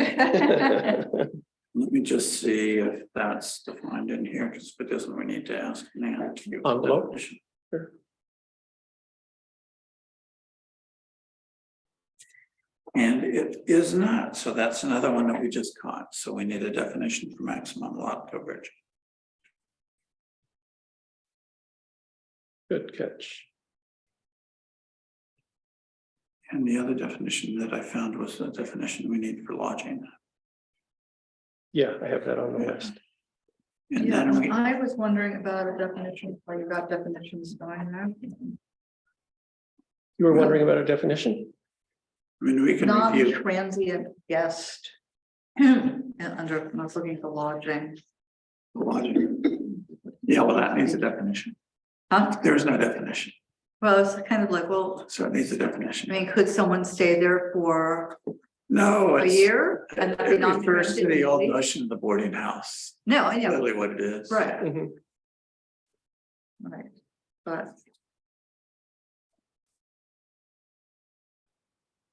Speaker 3: Let me just see if that's defined in here, because if it doesn't, we need to ask Nan to give the
Speaker 1: Envelope?
Speaker 3: definition.
Speaker 1: Sure.
Speaker 3: And it is not, so that's another one that we just caught, so we need a definition for maximum lot coverage.
Speaker 1: Good catch.
Speaker 3: And the other definition that I found was the definition we need for lodging.
Speaker 1: Yeah, I have that on the list.
Speaker 3: And
Speaker 2: Yeah,
Speaker 3: then we,
Speaker 2: I was wondering about a definition, or you got definitions going now?
Speaker 1: You were wondering about a definition?
Speaker 3: I mean, we can review,
Speaker 2: Non-transient guest. And under, I was looking for lodging.
Speaker 3: lodging. Yeah, well, that needs a definition.
Speaker 2: Huh?
Speaker 3: There is no definition,
Speaker 2: Well, it's kind of like, well,
Speaker 3: so it needs a
Speaker 2: I
Speaker 3: definition.
Speaker 2: mean, could someone stay there for
Speaker 3: No,
Speaker 2: a
Speaker 3: it's.
Speaker 2: year? And that'd be
Speaker 3: It refers to the old
Speaker 2: non-transient?
Speaker 3: notion of the boarding house,
Speaker 2: No, I know,
Speaker 3: literally what it is.
Speaker 2: right,
Speaker 1: Mhm.
Speaker 2: right, but.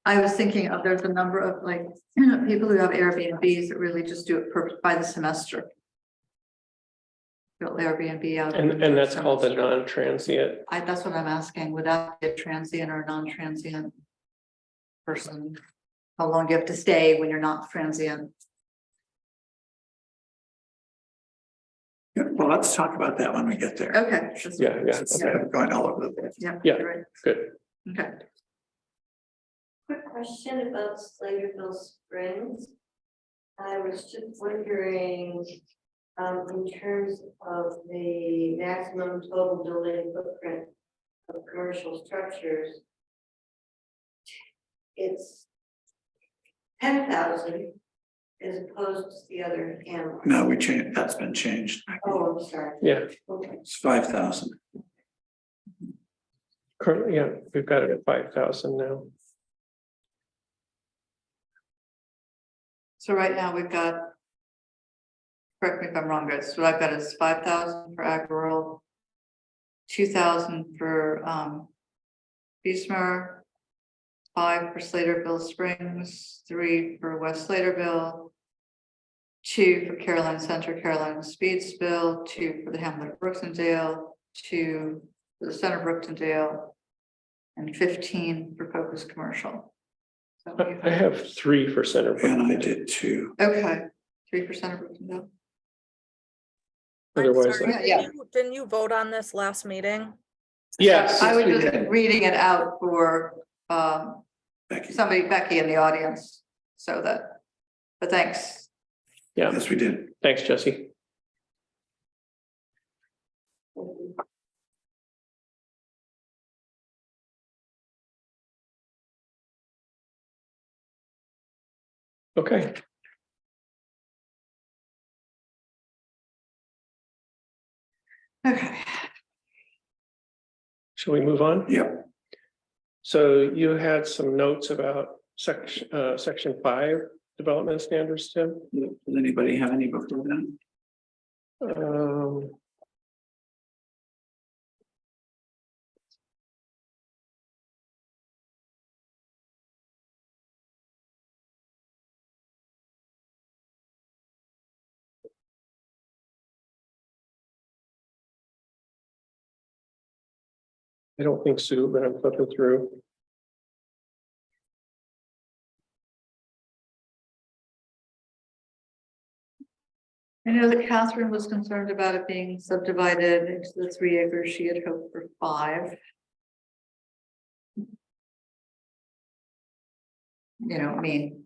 Speaker 2: I was thinking of, there's a number of like, people who have Airbnbs that really just do it by the semester. Build Airbnb out.
Speaker 1: And that's called a non-transient.
Speaker 2: That's what I'm asking, would that be a transient or non-transient person? How long do you have to stay when you're not transient?
Speaker 3: Yeah, well, let's talk about that when we get there.
Speaker 2: Okay.
Speaker 1: Yeah, yeah,
Speaker 3: It's
Speaker 1: okay,
Speaker 3: going all over the place.
Speaker 2: Yeah.
Speaker 1: Yeah.
Speaker 2: Right,
Speaker 1: good.
Speaker 2: okay.
Speaker 5: Quick question about Sladeville Springs. I was just wondering, in terms of the maximum total building footprint of commercial structures, it's 10,000 as opposed to the other animal.
Speaker 3: No, we changed, that's been changed.
Speaker 5: Oh, I'm sorry.
Speaker 1: Yeah,
Speaker 5: Okay.
Speaker 3: It's 5,000.
Speaker 1: currently, yeah, we've got it at 5,000 now.
Speaker 2: So right now we've got. Correct me if I'm wrong, guys, what I've got is 5,000 for ag rural. 2,000 for Beesmer. 5 for Sladeville Springs, 3 for West Sladeville. 2 for Caroline Center, Caroline Speedsville, 2 for the Hamlet of Brooksondale, 2 for the Center of Brooksondale. And 15 for Focus Commercial. So we
Speaker 1: I have 3 for Center.
Speaker 3: And I did too.
Speaker 2: Okay, 3 for Center of Brooksondale.
Speaker 6: I'm
Speaker 1: Otherwise,
Speaker 6: sorry,
Speaker 2: Yeah.
Speaker 6: Didn't you vote on this last meeting?
Speaker 1: yes,
Speaker 2: I was
Speaker 3: we
Speaker 2: just
Speaker 3: did.
Speaker 2: reading it out for
Speaker 3: Becky.
Speaker 2: somebody, Becky in the audience, so that, but thanks.
Speaker 1: yeah,
Speaker 3: Yes, we did.
Speaker 1: thanks, Jesse. Okay.
Speaker 2: Okay.
Speaker 1: Shall we move on?
Speaker 3: Yep.
Speaker 1: So you had some notes about section 5 development standards, Tim.
Speaker 3: Does anybody have any before then?
Speaker 1: Um, I don't think so, but I'm flipping through.
Speaker 2: I know that Catherine was concerned about it being subdivided into the 3 acres. She had hoped for 5. You know, I mean,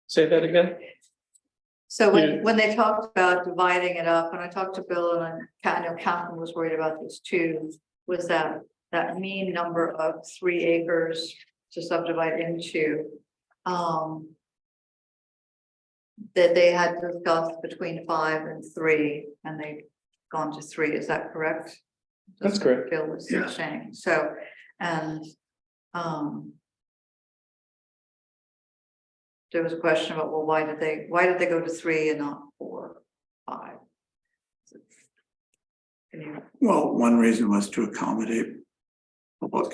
Speaker 1: Say that again?
Speaker 2: so
Speaker 1: Yeah.
Speaker 2: when they talked about dividing it up, and I talked to Bill and I know Catherine was worried about this too, was that mean number of 3 acres to subdivide into. That they had discussed between 5 and 3, and they've gone to 3, is that correct?
Speaker 1: That's correct.
Speaker 2: Bill was
Speaker 3: Yeah.
Speaker 2: saying, so, and, there was a question about, well, why did they go to 3 and not 4, 5? Can you,
Speaker 3: Well, one reason was to accommodate public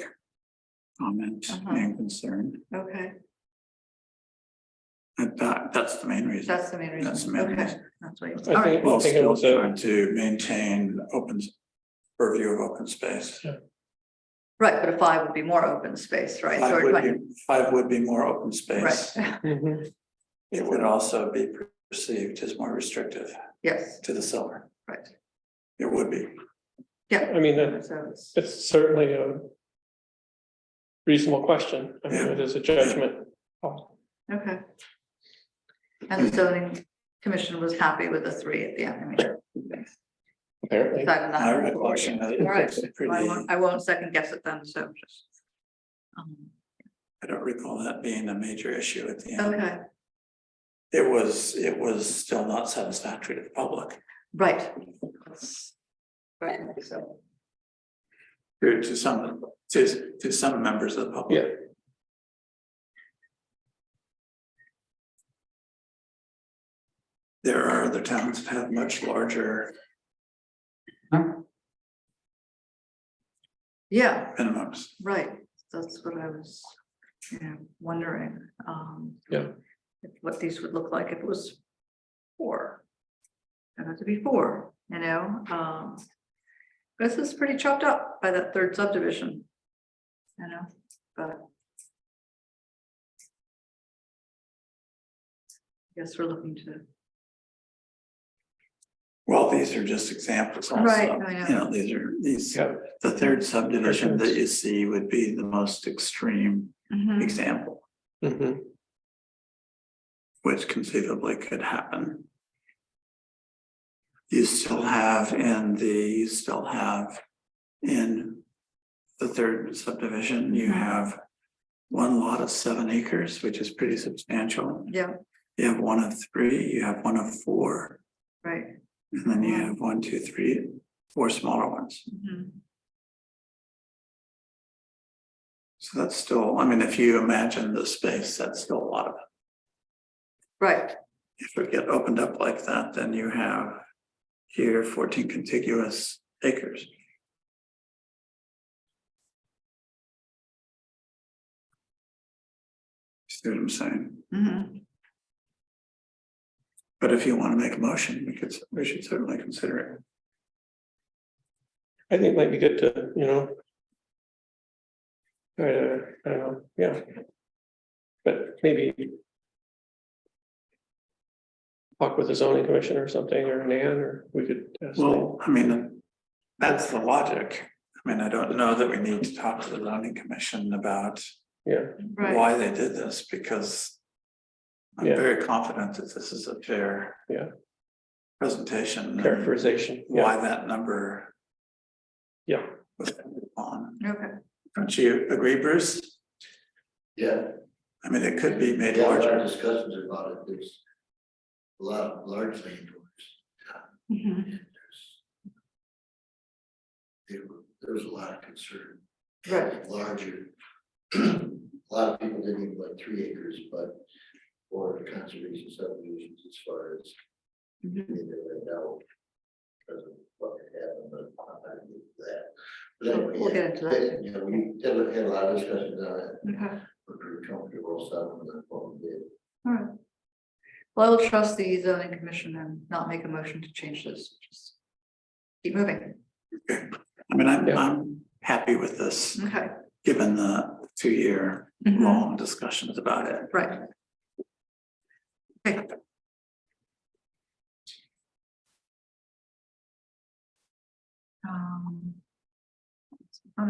Speaker 3: comment
Speaker 2: Uh-huh.
Speaker 3: and concern.
Speaker 2: okay,
Speaker 3: And that's the main reason.
Speaker 2: that's the main reason,
Speaker 3: That's the main
Speaker 2: okay,
Speaker 3: reason.
Speaker 2: that's what you,
Speaker 1: I
Speaker 2: all right,
Speaker 1: think-
Speaker 3: Well,
Speaker 1: it
Speaker 3: still
Speaker 1: was a-
Speaker 3: trying to maintain purview of open space.
Speaker 2: right, but a 5 would be more open space, right? So
Speaker 3: 5
Speaker 2: we're
Speaker 3: would
Speaker 2: talking-
Speaker 3: be, 5 would be more open space.
Speaker 2: Right,
Speaker 1: Mhm.
Speaker 3: It would also be perceived as more restrictive
Speaker 2: yes,
Speaker 3: to the seller.
Speaker 2: right,
Speaker 3: It would be.
Speaker 2: yeah.
Speaker 1: I mean,
Speaker 2: So it's,
Speaker 1: it's certainly a reasonable question. I mean,
Speaker 3: Yeah.
Speaker 1: it is a judgment. Oh,
Speaker 2: okay. And the zoning commission was happy with the 3 at the end, I mean.
Speaker 1: apparently.
Speaker 2: aside from that-
Speaker 3: My recollection is
Speaker 2: All right,
Speaker 3: it's pretty,
Speaker 2: I won't second guess it then, so just.
Speaker 3: I don't recall that being a major issue at the end.
Speaker 2: Okay,
Speaker 3: It was still not satisfactory to the public.
Speaker 2: right. Right, so,
Speaker 3: To some members of the public.
Speaker 1: Yeah.
Speaker 3: there are other towns that have much larger
Speaker 2: Yeah,
Speaker 3: minimums.
Speaker 2: right, that's what I was, wondering,
Speaker 1: Yeah.
Speaker 2: what these would look like if it was 4. It had to be 4, this is pretty chopped up by that 3rd subdivision. But. Guess we're looking to,
Speaker 3: Well, these are just examples also.
Speaker 2: Right, I know.
Speaker 3: You know, these,
Speaker 1: Yeah.
Speaker 3: the 3rd subdivision that
Speaker 1: Preference.
Speaker 3: you see would be the most extreme example,
Speaker 1: Mhm.
Speaker 3: which conceivably could happen. You still have in the 3rd subdivision, you have one lot of 7 acres, which is pretty substantial.
Speaker 2: yeah,
Speaker 3: You have one of 3, you have one of 4,
Speaker 2: right.
Speaker 3: and then you have 1, 2, 3, 4 smaller ones.
Speaker 2: Mhm.
Speaker 3: So that's still, I mean, if you imagine the space, that's still a lot of it.
Speaker 2: Right,
Speaker 3: If it get opened up like that, then you have here 14 contiguous acres. See what I'm saying?
Speaker 2: mhm.
Speaker 3: But if you want to make a motion, we should certainly consider it.
Speaker 1: I think it might be good to, try to, I don't know, yeah. But maybe talk with the zoning commission or something, or Nan, or we could. ask them.
Speaker 3: Well, I mean, that's the logic. I mean, I don't know that we need to talk to the zoning commission about
Speaker 1: Yeah,
Speaker 2: Right,
Speaker 3: why they did this, because I'm
Speaker 1: Yeah.
Speaker 3: very confident that this is a fair
Speaker 1: Yeah.
Speaker 3: presentation. and
Speaker 1: characterization,
Speaker 3: Why
Speaker 1: yeah,
Speaker 3: that number
Speaker 1: yeah,
Speaker 3: was on.
Speaker 2: okay,
Speaker 3: Don't you agree, Bruce?
Speaker 4: Yeah.
Speaker 3: I mean, it could be made
Speaker 4: Yeah, a lot of
Speaker 3: larger.
Speaker 4: discussions about it, there's a lot of large landowners.
Speaker 2: Mhm.
Speaker 4: There's a lot of concern,
Speaker 2: right,
Speaker 4: larger. A lot of people didn't even like 3 acres, but for conservation subdivisions as far as
Speaker 2: Mhm.
Speaker 4: being there right now. Because of what happened, but I'm not gonna get into that. But anyway,
Speaker 2: We'll get into that.
Speaker 4: yeah, we had a lot of discussions on it,
Speaker 2: Okay,
Speaker 4: we're pretty comfortable stuff with that one did.
Speaker 2: all right. Well, I will trust the zoning commission and not make a motion to change this, just keep moving,
Speaker 3: I mean,
Speaker 1: Yeah.
Speaker 3: I'm happy with this,
Speaker 2: okay.
Speaker 3: given the 2-year
Speaker 2: Mhm.
Speaker 3: long discussions about it.
Speaker 2: Right. Okay.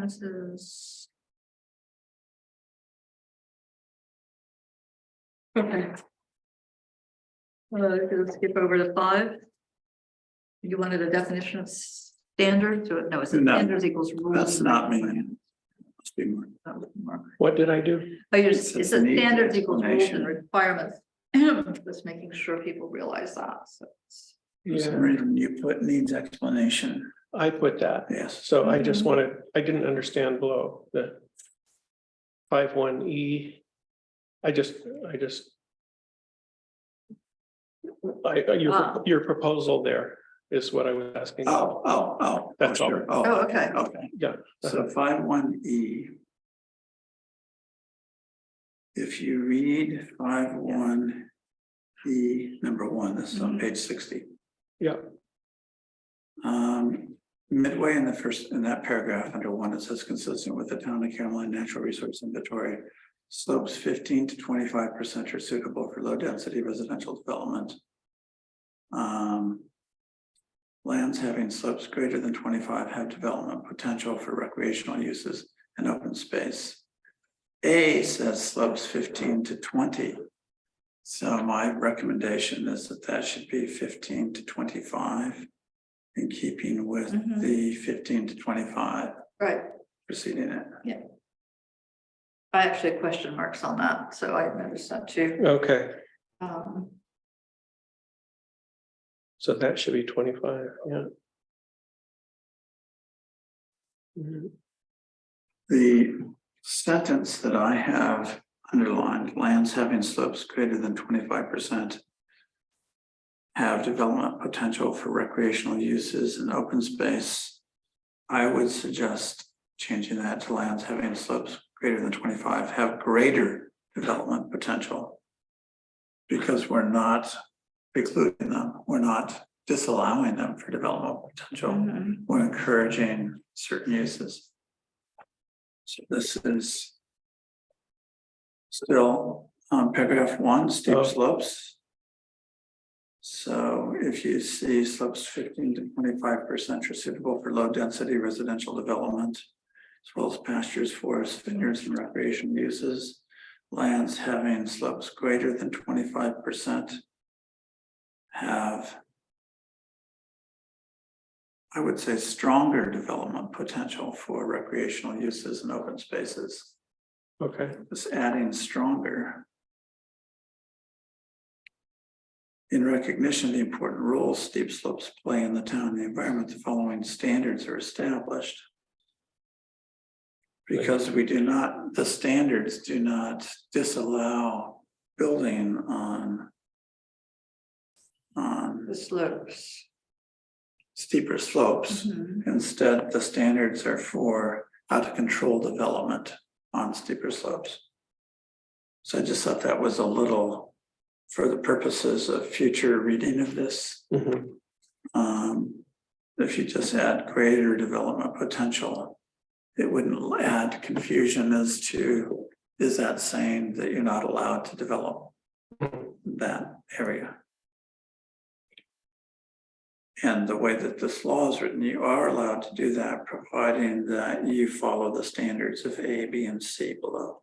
Speaker 2: This is. Okay. Let's skip over to 5. You wanted a definition of standards, or no, it's
Speaker 3: No,
Speaker 2: standards equals rules.
Speaker 3: That's
Speaker 2: and
Speaker 3: not me.
Speaker 2: regulations.
Speaker 3: Must be more.
Speaker 2: That was more.
Speaker 1: what did I do?
Speaker 2: Oh, you
Speaker 3: It
Speaker 2: just,
Speaker 3: says
Speaker 2: it says
Speaker 3: needs
Speaker 2: standards equals rules and
Speaker 3: explanation.
Speaker 2: requirements. Just making sure people realize that, so.
Speaker 3: For some
Speaker 1: Yeah,
Speaker 3: reason you put needs explanation.
Speaker 1: I put that,
Speaker 3: Yes.
Speaker 1: so I just wanted, I didn't understand below the 5.1 E.
Speaker 2: Ah.
Speaker 1: Your proposal there is what I was asking.
Speaker 3: Oh.
Speaker 1: That's all.
Speaker 3: sure.
Speaker 2: Oh, okay.
Speaker 3: Okay.
Speaker 1: Yeah,
Speaker 3: So 5.1 E. If you read 5.1 E, number 1, this is on
Speaker 2: Mhm.
Speaker 3: page 60.
Speaker 1: yeah,
Speaker 3: Midway in that paragraph under 1, it says consistent with the town of Caroline natural resource inventory. Slopes 15 to 25% are suitable for low density residential development. Lands having slopes greater than 25 have development potential for recreational uses and open space. A says slopes 15 to 20. So my recommendation is that should be 15 to 25. In keeping with
Speaker 2: Mhm.
Speaker 3: the 15 to 25
Speaker 2: Right,
Speaker 3: preceding it.
Speaker 2: I actually had question marks on that, so I noticed that too.
Speaker 1: okay,
Speaker 2: Um,
Speaker 1: so that should be 25, yeah. Mhm.
Speaker 3: The sentence that I have underlined, lands having slopes greater than 25%. have development potential for recreational uses and open space. I would suggest changing that to lands having slopes greater than 25 have greater development potential. Because we're not precluding them, we're not disallowing them for development potential,
Speaker 2: Mhm.
Speaker 3: we're encouraging certain uses. So this is still paragraph 1, steep
Speaker 1: Oh.
Speaker 3: slopes. So if you see slopes 15 to 25% are suitable for low density residential development, as well as pastures, forests, vineyards, and recreation uses. Lands having slopes greater than 25% have, I would say, stronger development potential for recreational uses and open spaces.
Speaker 1: Okay,
Speaker 3: Just adding stronger. In recognition of the important role steep slopes play in the town and the environment, the following standards are established. Because we do not, the standards do not disallow building on
Speaker 2: The slopes.
Speaker 3: steeper slopes.
Speaker 2: Mhm.
Speaker 3: Instead, the standards are for how to control development on steeper slopes. So I just thought that was a little, for the purposes of future reading of this,
Speaker 1: mhm,
Speaker 3: if you just add greater development potential, it wouldn't add confusion as to, is that saying that you're not allowed to develop that area? And the way that this law is written, you are allowed to do that, providing that you follow the standards of A, B, and C below.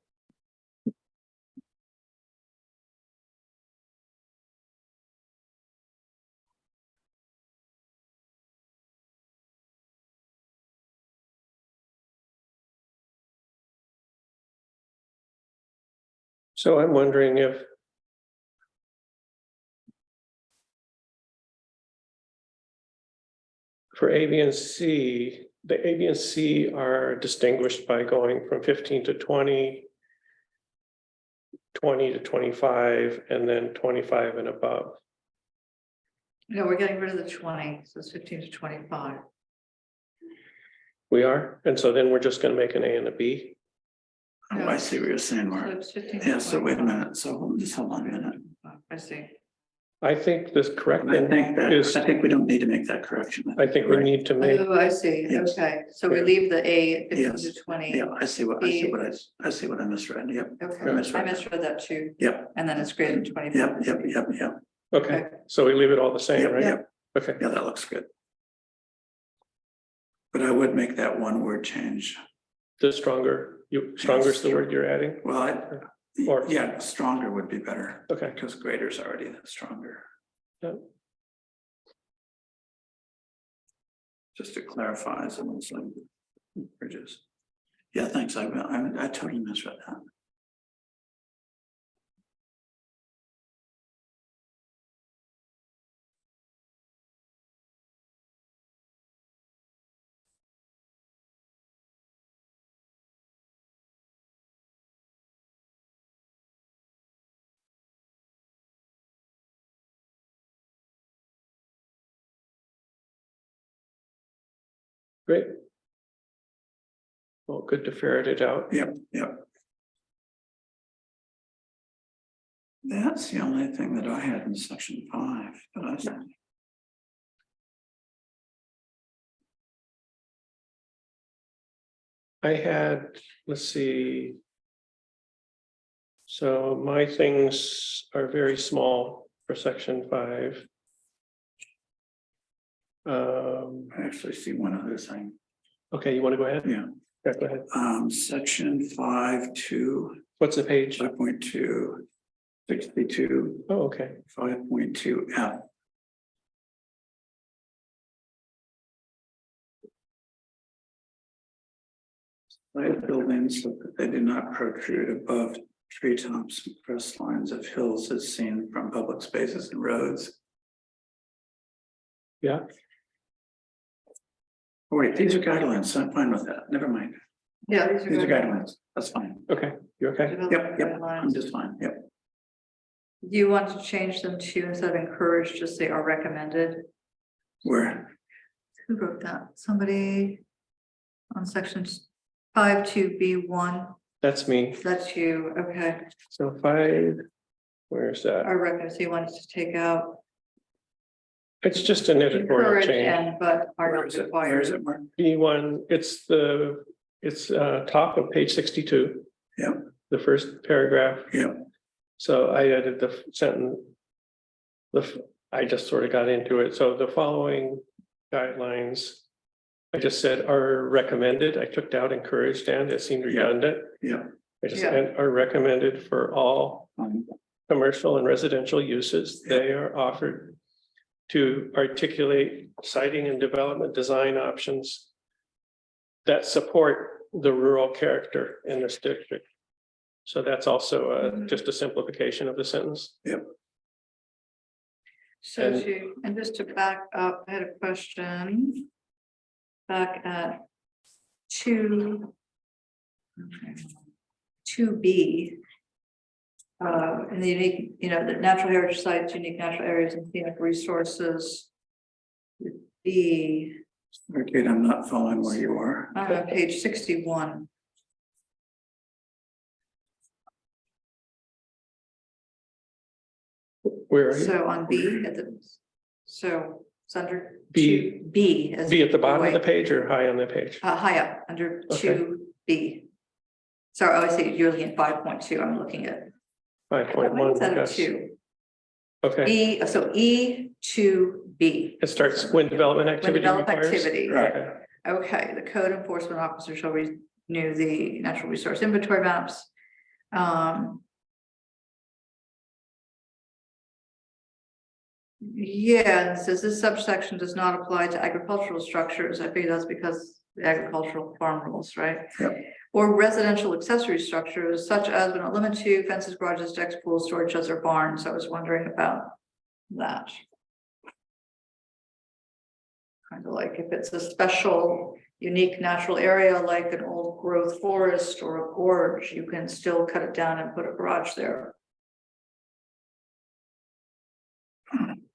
Speaker 1: so I'm wondering if. For A, B, and C, the A, B, and C are distinguished by going from 15 to 20. 20 to 25, and then 25 and above.
Speaker 2: No, we're getting rid of the 20, so it's 15 to 25.
Speaker 1: We are, and so then we're just gonna make an A and a B.
Speaker 3: Oh, I see what you're saying,
Speaker 2: So
Speaker 3: Mark.
Speaker 2: it's 15 to
Speaker 3: Yeah, so wait a
Speaker 2: 25.
Speaker 3: minute, so just hold on a minute.
Speaker 2: I see.
Speaker 1: I think this correct
Speaker 3: I think that,
Speaker 1: is,
Speaker 3: I think we don't need to make that correction.
Speaker 1: I think we
Speaker 3: Right.
Speaker 1: need to make,
Speaker 2: Oh, I see.
Speaker 3: Yes.
Speaker 2: Okay, so we leave the A at 15 to
Speaker 3: Yes.
Speaker 2: 20.
Speaker 3: Yeah, I see what I misread, yep,
Speaker 2: Okay,
Speaker 3: I misread
Speaker 2: I
Speaker 3: that.
Speaker 2: misread that too.
Speaker 3: Yep.
Speaker 2: And then it's greater than 25.
Speaker 3: yep,
Speaker 1: okay, so we leave it all the same,
Speaker 3: yep,
Speaker 1: right?
Speaker 3: yep,
Speaker 1: Okay,
Speaker 3: yeah, that looks good. But I would make that one word change.
Speaker 1: the stronger, stronger is the word you're adding?
Speaker 3: Well,
Speaker 1: Or-
Speaker 3: yeah, stronger would be better,
Speaker 1: Okay,
Speaker 3: because greater is already stronger.
Speaker 1: yeah.
Speaker 3: Just to clarify some of the bridges. Yeah, thanks, I totally misread that.
Speaker 1: Great. Well, good to ferret it out.
Speaker 3: Yep. That's the only thing that I had in section 5, but
Speaker 1: I had, let's see. So my things are very small for section 5.
Speaker 3: I actually see one other thing.
Speaker 1: Okay, you want to go ahead?
Speaker 3: Yeah,
Speaker 1: Yeah, go ahead.
Speaker 3: section 5.2,
Speaker 1: What's the page?
Speaker 3: 5.2, 62,
Speaker 1: Oh, okay.
Speaker 3: 5.2 F. Site buildings so that they do not protrude above treetops and crest lines of hills as seen from public spaces and roads.
Speaker 1: Yeah,
Speaker 3: Oh, wait, these are guidelines, so I'm fine with that, never mind,
Speaker 2: Yeah,
Speaker 3: these are guidelines, that's fine.
Speaker 1: okay, you okay?
Speaker 3: Yep, I'm just fine, yep.
Speaker 2: Do you want to change them to, instead of encouraged, just say are recommended?
Speaker 3: Where,
Speaker 2: Who wrote that? Somebody on section 5(2)(b)(1).
Speaker 1: That's me.
Speaker 2: That's you, okay.
Speaker 1: So where's that?
Speaker 2: Are recommended, so you wanted to take out
Speaker 1: It's just an editorial
Speaker 2: encourage
Speaker 1: change.
Speaker 2: and but are
Speaker 3: where
Speaker 2: not
Speaker 3: is it, where is
Speaker 2: required.
Speaker 3: it, Mark?
Speaker 1: B1, it's top of page 62.
Speaker 3: Yep.
Speaker 1: The first paragraph.
Speaker 3: Yep.
Speaker 1: So I added the sentence. I just sort of got into it. So the following guidelines. I just said are recommended. I took out encouraged and it seemed redundant.
Speaker 3: Yeah.
Speaker 1: I just
Speaker 2: Yeah.
Speaker 1: said are recommended for all commercial and residential uses. They are offered to articulate siting and development design options that support the rural character in this district. So that's also just a simplification of the sentence.
Speaker 2: So and just to back up, I had a question. Back at 2B. And the unique, the natural heritage sites, unique natural areas and scenic resources. Would be,
Speaker 3: Okay, I'm not following where you are.
Speaker 2: page 61.
Speaker 1: Where are you?
Speaker 2: So on B at the, so it's under
Speaker 1: B.
Speaker 2: 2B. as
Speaker 1: Be at the bottom of the
Speaker 2: way-
Speaker 1: page or high on the page?
Speaker 2: High up, under
Speaker 1: Okay.
Speaker 2: 2B. Sorry, I see, you're looking at 5.2, I'm looking at.
Speaker 1: 5.1,
Speaker 2: Instead of
Speaker 1: yes.
Speaker 2: 2.
Speaker 1: Okay,
Speaker 2: So E2B.
Speaker 1: it starts when development
Speaker 2: When
Speaker 1: activity
Speaker 2: development
Speaker 1: requires.
Speaker 2: activity.
Speaker 1: Okay.
Speaker 2: Okay, the code enforcement officer shall renew the natural resource inventory maps. Yeah, it says this subsection does not apply to agricultural structures. I think that's because the agricultural farm rules, right?
Speaker 3: Yep.
Speaker 2: Or residential accessory structures such as but not limited to fences, garages, decks, pools, storage sheds, or barns. I was wondering about that. Kind of like if it's a special, unique natural area like an old growth forest or a gorge, you can still cut it down and put a garage there.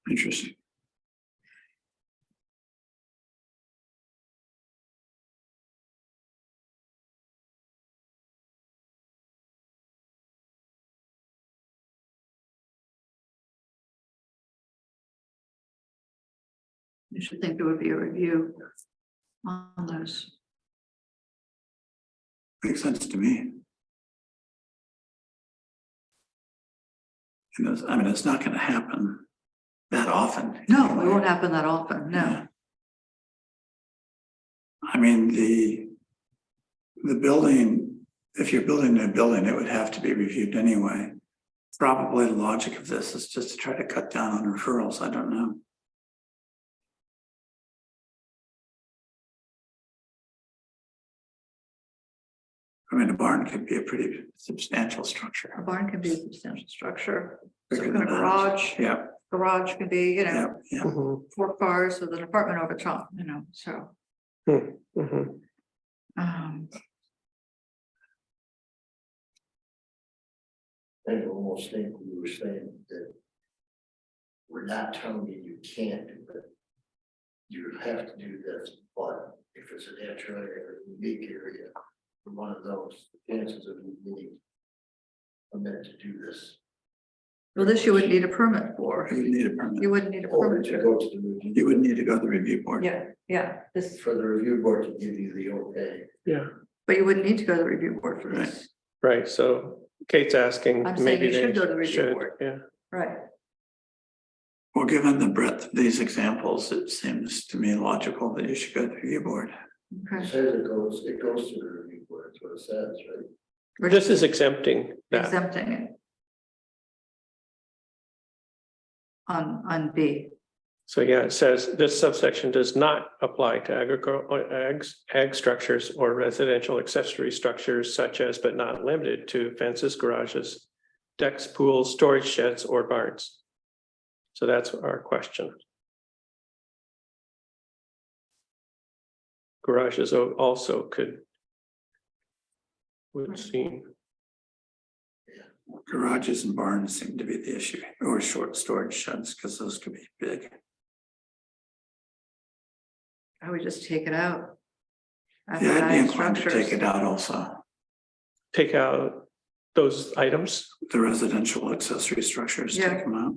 Speaker 3: Interesting.
Speaker 2: You should think there would be a review on those.
Speaker 3: Makes sense to me. I mean, it's not gonna happen that often.
Speaker 2: No, it won't happen that often, no.
Speaker 3: I mean, the building, if you're building a building, it would have to be reviewed anyway. Probably the logic of this is just to try to cut down on referrals. I don't know. I mean, a barn could be a pretty substantial
Speaker 2: A
Speaker 3: structure.
Speaker 2: barn can be a substantial structure. So
Speaker 3: Bigger
Speaker 2: can a
Speaker 3: than a house.
Speaker 2: garage,
Speaker 3: Yeah,
Speaker 2: garage can be,
Speaker 3: yeah, yeah.
Speaker 1: Mhm,
Speaker 2: 4 cars with an apartment over top, so.
Speaker 1: mhm.
Speaker 2: Um,
Speaker 4: I almost think we were saying that we're not telling you you can't do it. You have to do this, but if it's a natural area or unique area, for one of those, the chances of you needing a minute to do this.
Speaker 2: well, this you wouldn't need a permit for.
Speaker 3: You would need a permit.
Speaker 2: You wouldn't need a
Speaker 4: Or
Speaker 2: permit.
Speaker 4: to go to the review.
Speaker 3: You would need to go to the review board.
Speaker 2: Yeah, this,
Speaker 4: For the review board to give you the okay.
Speaker 1: Yeah,
Speaker 2: but you wouldn't need to go to the review board for this,
Speaker 1: right. So Kate's asking,
Speaker 2: I'm saying
Speaker 1: maybe
Speaker 2: you
Speaker 1: they
Speaker 2: should go to the review
Speaker 1: should,
Speaker 2: board.
Speaker 1: yeah.
Speaker 2: right?
Speaker 3: Well, given the breadth of these examples, it seems to me logical that you should go to the review board.
Speaker 4: It
Speaker 2: Okay.
Speaker 4: says it goes to the review board, that's what it says, right?
Speaker 2: We're
Speaker 1: This
Speaker 2: just
Speaker 1: is exempting that.
Speaker 2: exempting it. On B.
Speaker 1: So yeah, it says this subsection does not apply to ag structures or residential accessory structures such as but not limited to fences, garages, decks, pools, storage sheds, or barns. So that's our question. Garages also would seem.
Speaker 3: Garages and barns seem to be the issue, or short storage sheds, because those could be big.
Speaker 2: I would just take it out.
Speaker 3: Yeah, I'd be
Speaker 2: Add
Speaker 3: inclined to take
Speaker 2: structures.
Speaker 3: it out also,
Speaker 1: Take out those items.
Speaker 3: the residential accessory structures,
Speaker 2: Yeah.
Speaker 3: take them out.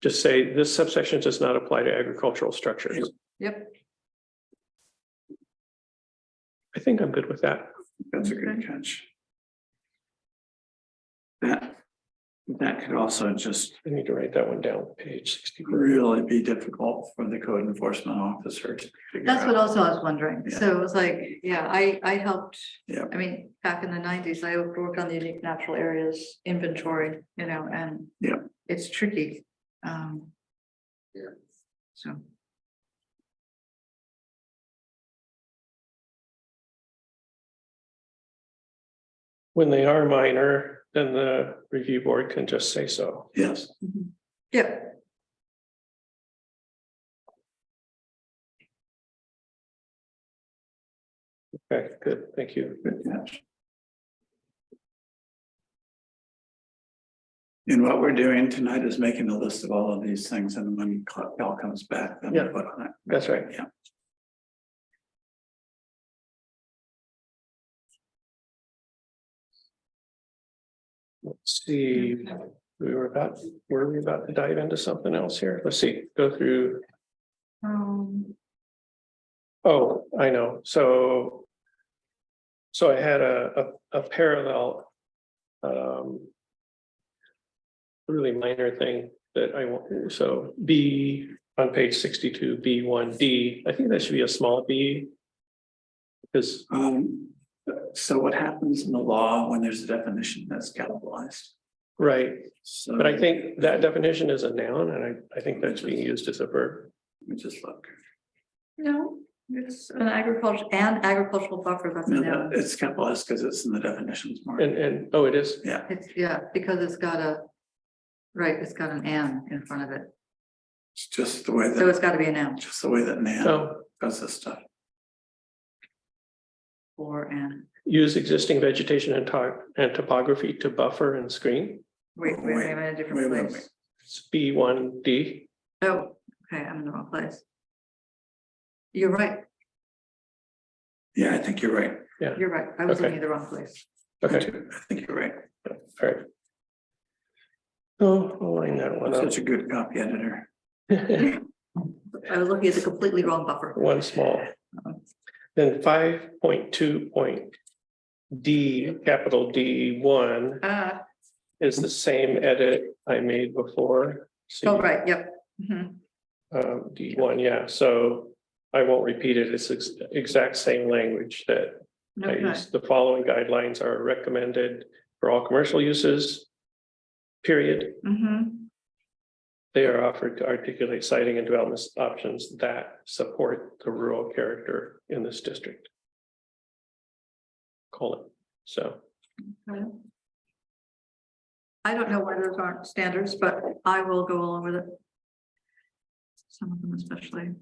Speaker 1: Just say this subsection does not apply to agricultural structures.
Speaker 2: Yep,
Speaker 1: I think I'm good with that.
Speaker 3: That's a good catch. That could also just
Speaker 1: I need to write that one down, page 64.
Speaker 3: really be difficult for the code enforcement officer to figure
Speaker 2: that's what
Speaker 3: out.
Speaker 2: also I was wondering.
Speaker 3: Yeah.
Speaker 2: So it was like, yeah, I helped.
Speaker 3: Yeah.
Speaker 2: I mean, back in the 90s, I worked on the unique natural areas inventory, and.
Speaker 3: Yeah.
Speaker 2: It's tricky.
Speaker 4: Yeah.
Speaker 2: So.
Speaker 1: When they are minor, then the review board can just say so.
Speaker 3: Yes,
Speaker 2: Yeah,
Speaker 1: Okay, good, thank you.
Speaker 3: good catch. And what we're doing tonight is making a list of all of these things, and when Cal comes back, then we'll
Speaker 1: Yeah.
Speaker 3: put on it.
Speaker 1: That's right.
Speaker 3: Yeah.
Speaker 1: Let's see, were we about to dive into something else here? Let's see, go through, oh, I know, so. So I had a parallel. Really minor thing that I want, so B on page 62, B1D, I think that should be a small b. Because,
Speaker 3: So what happens in the law when there's a definition that's capitalized?
Speaker 1: right,
Speaker 3: So.
Speaker 1: but I think that definition is a noun, and I think that's being used as a verb.
Speaker 3: Let me just look.
Speaker 2: no, it's an agricultural buffer, that's a
Speaker 3: No,
Speaker 2: noun.
Speaker 3: it's capitalized because it's in the definitions mark.
Speaker 1: And, oh, it is,
Speaker 3: Yeah,
Speaker 2: It's, yeah, because it's got it's got an "and" in front of it,
Speaker 3: it's just the way
Speaker 2: so
Speaker 3: that,
Speaker 2: it's gotta be a noun
Speaker 3: just the way that Nan
Speaker 1: oh,
Speaker 3: does this stuff.
Speaker 2: or "and."
Speaker 1: use existing vegetation and topography to buffer and screen.
Speaker 2: Wait, I'm in a different
Speaker 3: wait,
Speaker 2: place.
Speaker 1: It's B1D.
Speaker 2: Oh, okay, I'm in the wrong place. You're right,
Speaker 3: Yeah, I think you're right.
Speaker 2: you're right, I was
Speaker 1: Okay.
Speaker 2: looking at the wrong place.
Speaker 1: Okay,
Speaker 3: I think you're right.
Speaker 1: all right. Oh, I'll line that one up.
Speaker 3: Such a good copy editor.
Speaker 2: I was looking at the completely wrong buffer.
Speaker 1: One small. Then 5.2.D, capital D1 is the same edit I made before. See,
Speaker 2: Oh, right, yep. Mhm.
Speaker 1: D1, yeah, so I won't repeat it. It's exact same language that I
Speaker 2: Okay,
Speaker 1: used. The following guidelines are recommended for all commercial uses. Period. They are offered to articulate siting and development options that support the rural character in this district. So,
Speaker 2: I don't know why those aren't standards, but I will go along with it. Some of them especially.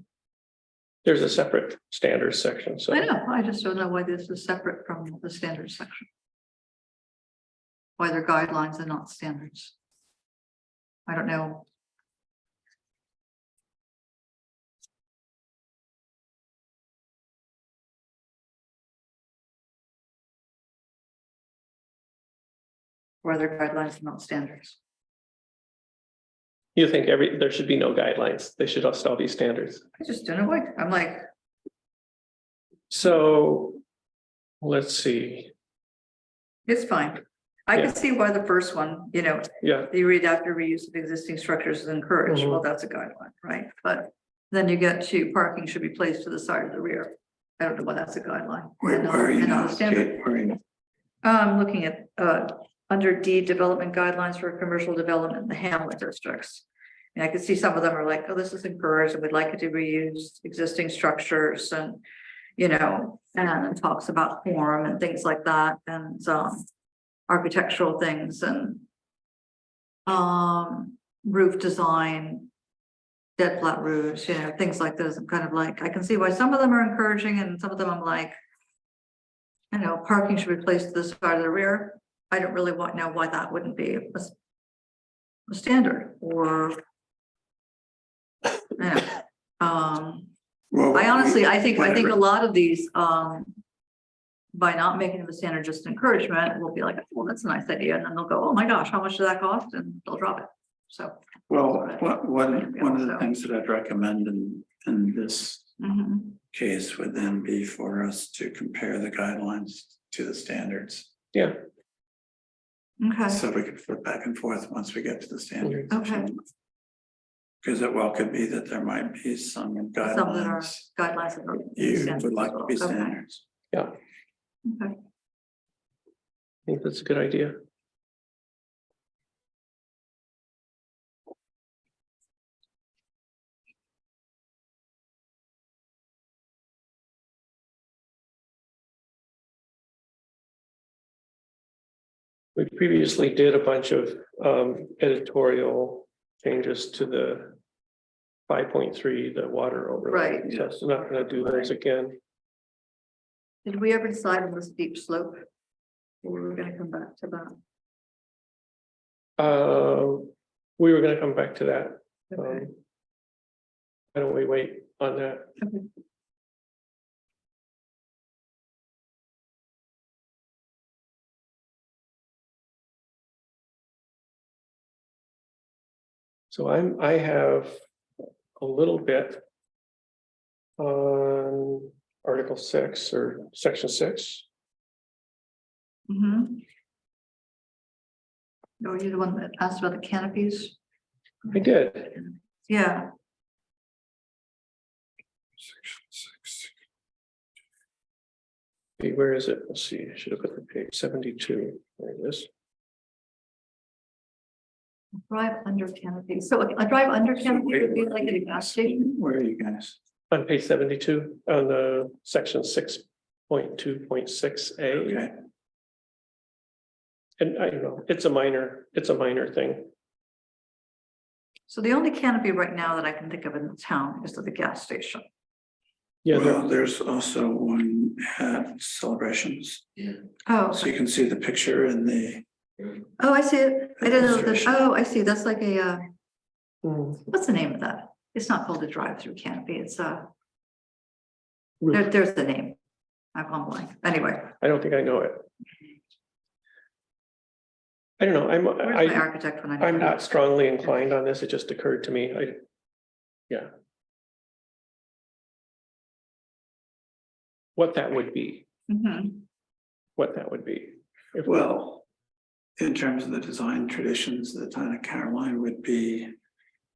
Speaker 1: there's a separate standards section, so.
Speaker 2: I know, I just don't know why this is separate from the standards section. Why they're guidelines and not standards. I don't know. Why they're guidelines and not standards.
Speaker 1: You think there should be no guidelines, they should all be standards.
Speaker 2: I just don't know why, I'm like,
Speaker 1: So, let's see,
Speaker 2: it's fine. I
Speaker 1: Yeah.
Speaker 2: can see why the first one,
Speaker 1: yeah,
Speaker 2: you read after reuse of existing structures is encouraged,
Speaker 1: Mhm.
Speaker 2: well, that's a guideline, right? But then you get to parking should be placed to the side of the rear. I don't know why that's a guideline.
Speaker 3: Where are you
Speaker 2: And not
Speaker 3: now?
Speaker 2: a standard.
Speaker 3: Kate? Where are you?
Speaker 2: I'm looking at, under D, development guidelines for commercial development in the hamlet districts. And I can see some of them are like, oh, this is encouraged, and we'd like it to reuse existing structures and, and it talks about form and things like that, and, architectural things and roof design, dead flat roofs, things like this. I'm kind of like, I can see why some of them are encouraging and some of them I'm like, you know, parking should be placed to the side of the rear. I don't really know why that wouldn't be a standard or. You know,
Speaker 3: Well,
Speaker 2: I honestly, I think a
Speaker 3: whatever.
Speaker 2: lot of these, by not making them a standard, just encouragement, will be like, well, that's a nice idea, and then they'll go, oh my gosh, how much does that cost? And they'll drop it, so.
Speaker 3: Well, one of the
Speaker 2: Also.
Speaker 3: things that I'd recommend in this
Speaker 2: Mhm.
Speaker 3: case would then be for us to compare the guidelines to the standards.
Speaker 1: Yeah,
Speaker 2: Okay,
Speaker 3: So we could flip back and forth once we get to the standards.
Speaker 2: Okay.
Speaker 3: Because it well could be that there might be some
Speaker 2: some that are
Speaker 3: guidelines
Speaker 2: guidelines. that are
Speaker 3: you
Speaker 2: standards
Speaker 3: would like
Speaker 2: as
Speaker 3: to be
Speaker 2: well. Okay,
Speaker 3: standards.
Speaker 1: yeah,
Speaker 2: Okay,
Speaker 1: I think that's a good idea. We previously did a bunch of editorial changes to the 5.3, the water overlay.
Speaker 2: Right.
Speaker 1: So I'm not gonna do those again.
Speaker 2: did we ever decide on the steep slope? Or we were gonna come back to that?
Speaker 1: We were gonna come back to that.
Speaker 2: Okay.
Speaker 1: Why don't we wait on that?
Speaker 2: Okay.
Speaker 1: So I have a little bit on Article 6 or Section 6.
Speaker 2: Mm-hmm. Were you the one that asked about the canopies?
Speaker 1: I did.
Speaker 2: Yeah,
Speaker 1: Okay, where is it? Let's see, I should have put the page 72. There it is.
Speaker 2: drive under canopy. So a drive under canopy would be like at a gas station?
Speaker 3: Where are you guys?
Speaker 1: On page 72, on the section 6.2.6A.
Speaker 3: Okay,
Speaker 1: And I don't know, it's a minor thing.
Speaker 2: So the only canopy right now that I can think of in the town is at the gas station.
Speaker 1: Yeah,
Speaker 3: well, there's also one at Celebrations,
Speaker 2: Oh,
Speaker 3: so you can see the picture in the.
Speaker 2: oh, I see it. I didn't know that.
Speaker 3: Illustration.
Speaker 2: Oh, I see. That's like a,
Speaker 1: mm,
Speaker 2: what's the name of that? It's not called a drive-through canopy. It's
Speaker 1: roof.
Speaker 2: there's the name. I've gone blank. Anyway,
Speaker 1: I don't think I know it. I don't know,
Speaker 2: where's my architect when I?
Speaker 1: I'm not strongly inclined on this, it just occurred to me, yeah. What that would be,
Speaker 2: Mhm.
Speaker 1: If-
Speaker 3: Well, in terms of the design traditions, the town of Caroline would be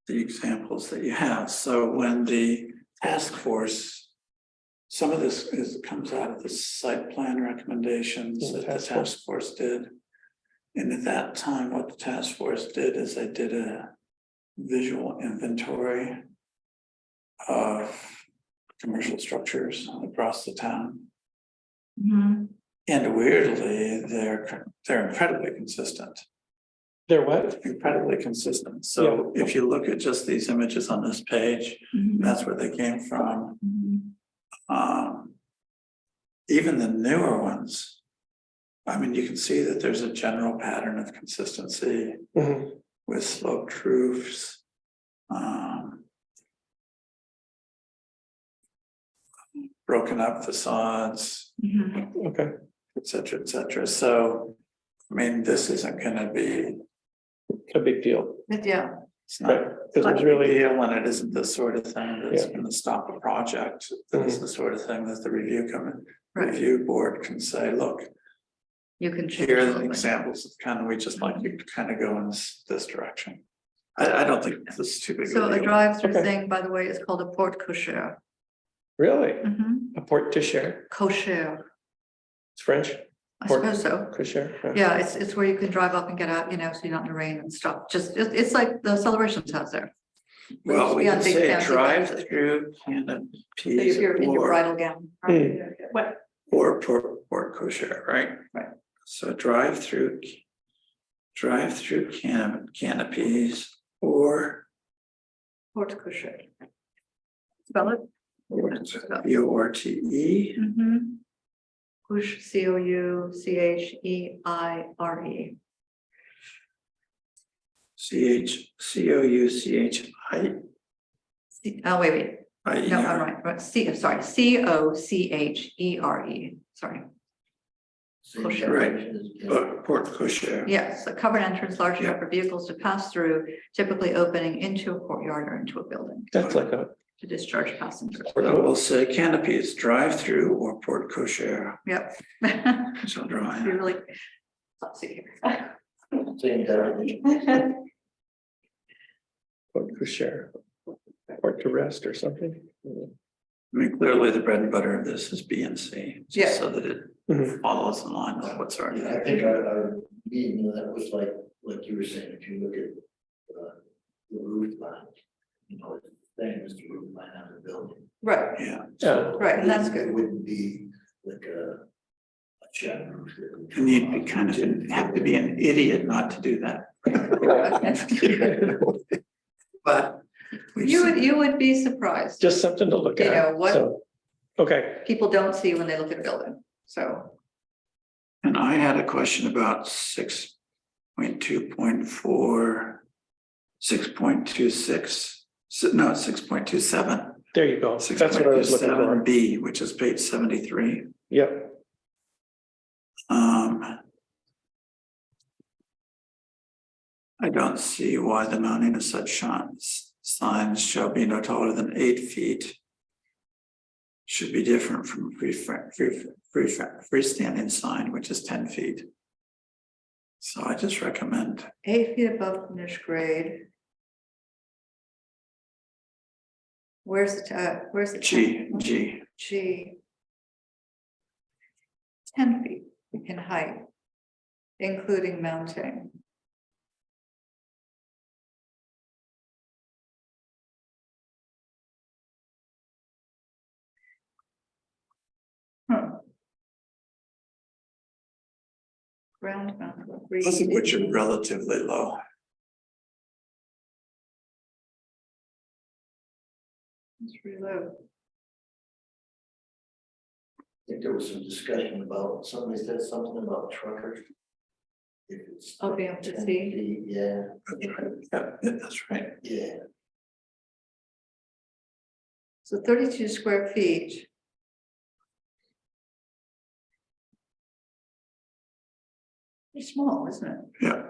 Speaker 3: the examples that you have. So when the task force, some of this comes out of the site plan recommendations
Speaker 1: Yeah,
Speaker 3: that the
Speaker 1: task
Speaker 3: task force did. And at that time, what the task force did is they did a visual inventory of commercial structures across the town.
Speaker 2: Mhm.
Speaker 3: And weirdly, they're incredibly consistent,
Speaker 1: They're what?
Speaker 3: incredibly consistent. So if you look at just these images on this page,
Speaker 2: Mhm.
Speaker 3: that's where they came from.
Speaker 2: Mhm.
Speaker 3: Even the newer ones. I mean, you can see that there's a general pattern of consistency
Speaker 1: Mhm.
Speaker 3: with sloped roofs. Broken up facades,
Speaker 2: Mhm.
Speaker 1: Okay,
Speaker 3: et cetera, et cetera. So, I mean, this isn't gonna be,
Speaker 1: a big deal,
Speaker 2: Yeah,
Speaker 3: it's not.
Speaker 1: right, because
Speaker 3: Not
Speaker 1: it's
Speaker 3: a big
Speaker 1: really,
Speaker 3: deal, and it isn't the sort of thing that's
Speaker 1: Yeah.
Speaker 3: gonna stop a project. That is the sort of thing that the
Speaker 2: right.
Speaker 3: review board can say, look,
Speaker 2: You can change.
Speaker 3: here are
Speaker 2: a
Speaker 3: the
Speaker 2: little bit.
Speaker 3: examples of kind of, we just like you to kind of go in this direction. I don't think this is too big
Speaker 2: So
Speaker 3: of a
Speaker 2: a
Speaker 3: deal.
Speaker 2: drive-through
Speaker 1: Okay.
Speaker 2: thing, by the way, is called a porte cochere.
Speaker 1: really,
Speaker 2: Mhm.
Speaker 1: a port to share,
Speaker 2: Cochere,
Speaker 1: it's French,
Speaker 2: I
Speaker 1: Porte-
Speaker 2: suppose so.
Speaker 1: to share.
Speaker 2: Yeah, it's where you can drive up and get out, you know, so you're not in the rain and stuff. Just, it's like the Celebrations house there.
Speaker 3: Well, we
Speaker 2: Yeah,
Speaker 3: can
Speaker 2: big
Speaker 3: say
Speaker 2: fancy
Speaker 3: drive-through
Speaker 2: So
Speaker 3: canopies
Speaker 2: you're in your
Speaker 3: or,
Speaker 2: bridal gown. What?
Speaker 3: or port kosher, right?
Speaker 2: Right.
Speaker 3: So drive-through canopies or
Speaker 2: Porte cochere. Spell it.
Speaker 3: B-O-R-T-E.
Speaker 2: Mhm. Coucheire, Coucheire.
Speaker 3: CHCOUCHI.
Speaker 2: Oh, wait, no, I'm right, sorry, COCHERE, sorry.
Speaker 4: Same
Speaker 2: Kosher.
Speaker 4: definition as again.
Speaker 3: Port Cochere.
Speaker 2: Yes, a covered entrance large enough
Speaker 3: Yeah.
Speaker 2: for vehicles to pass through, typically opening into a courtyard or into a building
Speaker 1: That's like a,
Speaker 2: to discharge passengers.
Speaker 3: I will say canopies, drive-through or Port Cochere.
Speaker 2: Yep.
Speaker 3: So dry.
Speaker 2: Be really. Let's see here.
Speaker 4: Same definition.
Speaker 1: what to share. Or to rest or something.
Speaker 3: I mean, clearly the bread and butter of this is B and C,
Speaker 2: Yeah.
Speaker 3: just so that it
Speaker 1: Mhm.
Speaker 3: follows in line with what's already
Speaker 4: I
Speaker 3: there.
Speaker 4: think our meeting, that was like you were saying, if you look at the roof line, the thing is the roof line on the building.
Speaker 2: Right,
Speaker 3: Yeah,
Speaker 4: So
Speaker 2: Right, and that's good.
Speaker 4: It wouldn't be like a shed roof.
Speaker 3: and you'd be kind of, have to be an idiot not to do that. But. we've
Speaker 2: you would be surprised.
Speaker 1: Just something to look
Speaker 2: You
Speaker 1: at.
Speaker 2: know, what-
Speaker 1: So, okay,
Speaker 2: People don't see when they look at a building, so.
Speaker 3: And I had a question about 6.2.4, 6.26, no, 6.27.
Speaker 1: there you go. That's what I was looking for.
Speaker 3: B, which is page 73.
Speaker 1: Yep.
Speaker 3: I don't see why the mounting of such signs shall be no taller than 8 feet. Should be different from freestanding sign, which is 10 feet. So I just recommend
Speaker 2: 8 feet above finished grade. Where's the?
Speaker 3: G.
Speaker 2: G. 10 feet in height, including mounting. Ground mount.
Speaker 3: Both of which are relatively low.
Speaker 2: It's really low.
Speaker 4: I think there was some discussion about, somebody said something about truckers. If it's.
Speaker 2: Oh, be able to
Speaker 4: 10
Speaker 2: see.
Speaker 4: feet, yeah,
Speaker 3: Yeah, that's right.
Speaker 4: yeah.
Speaker 2: So 32 square feet. Pretty small, isn't it?
Speaker 3: Yeah.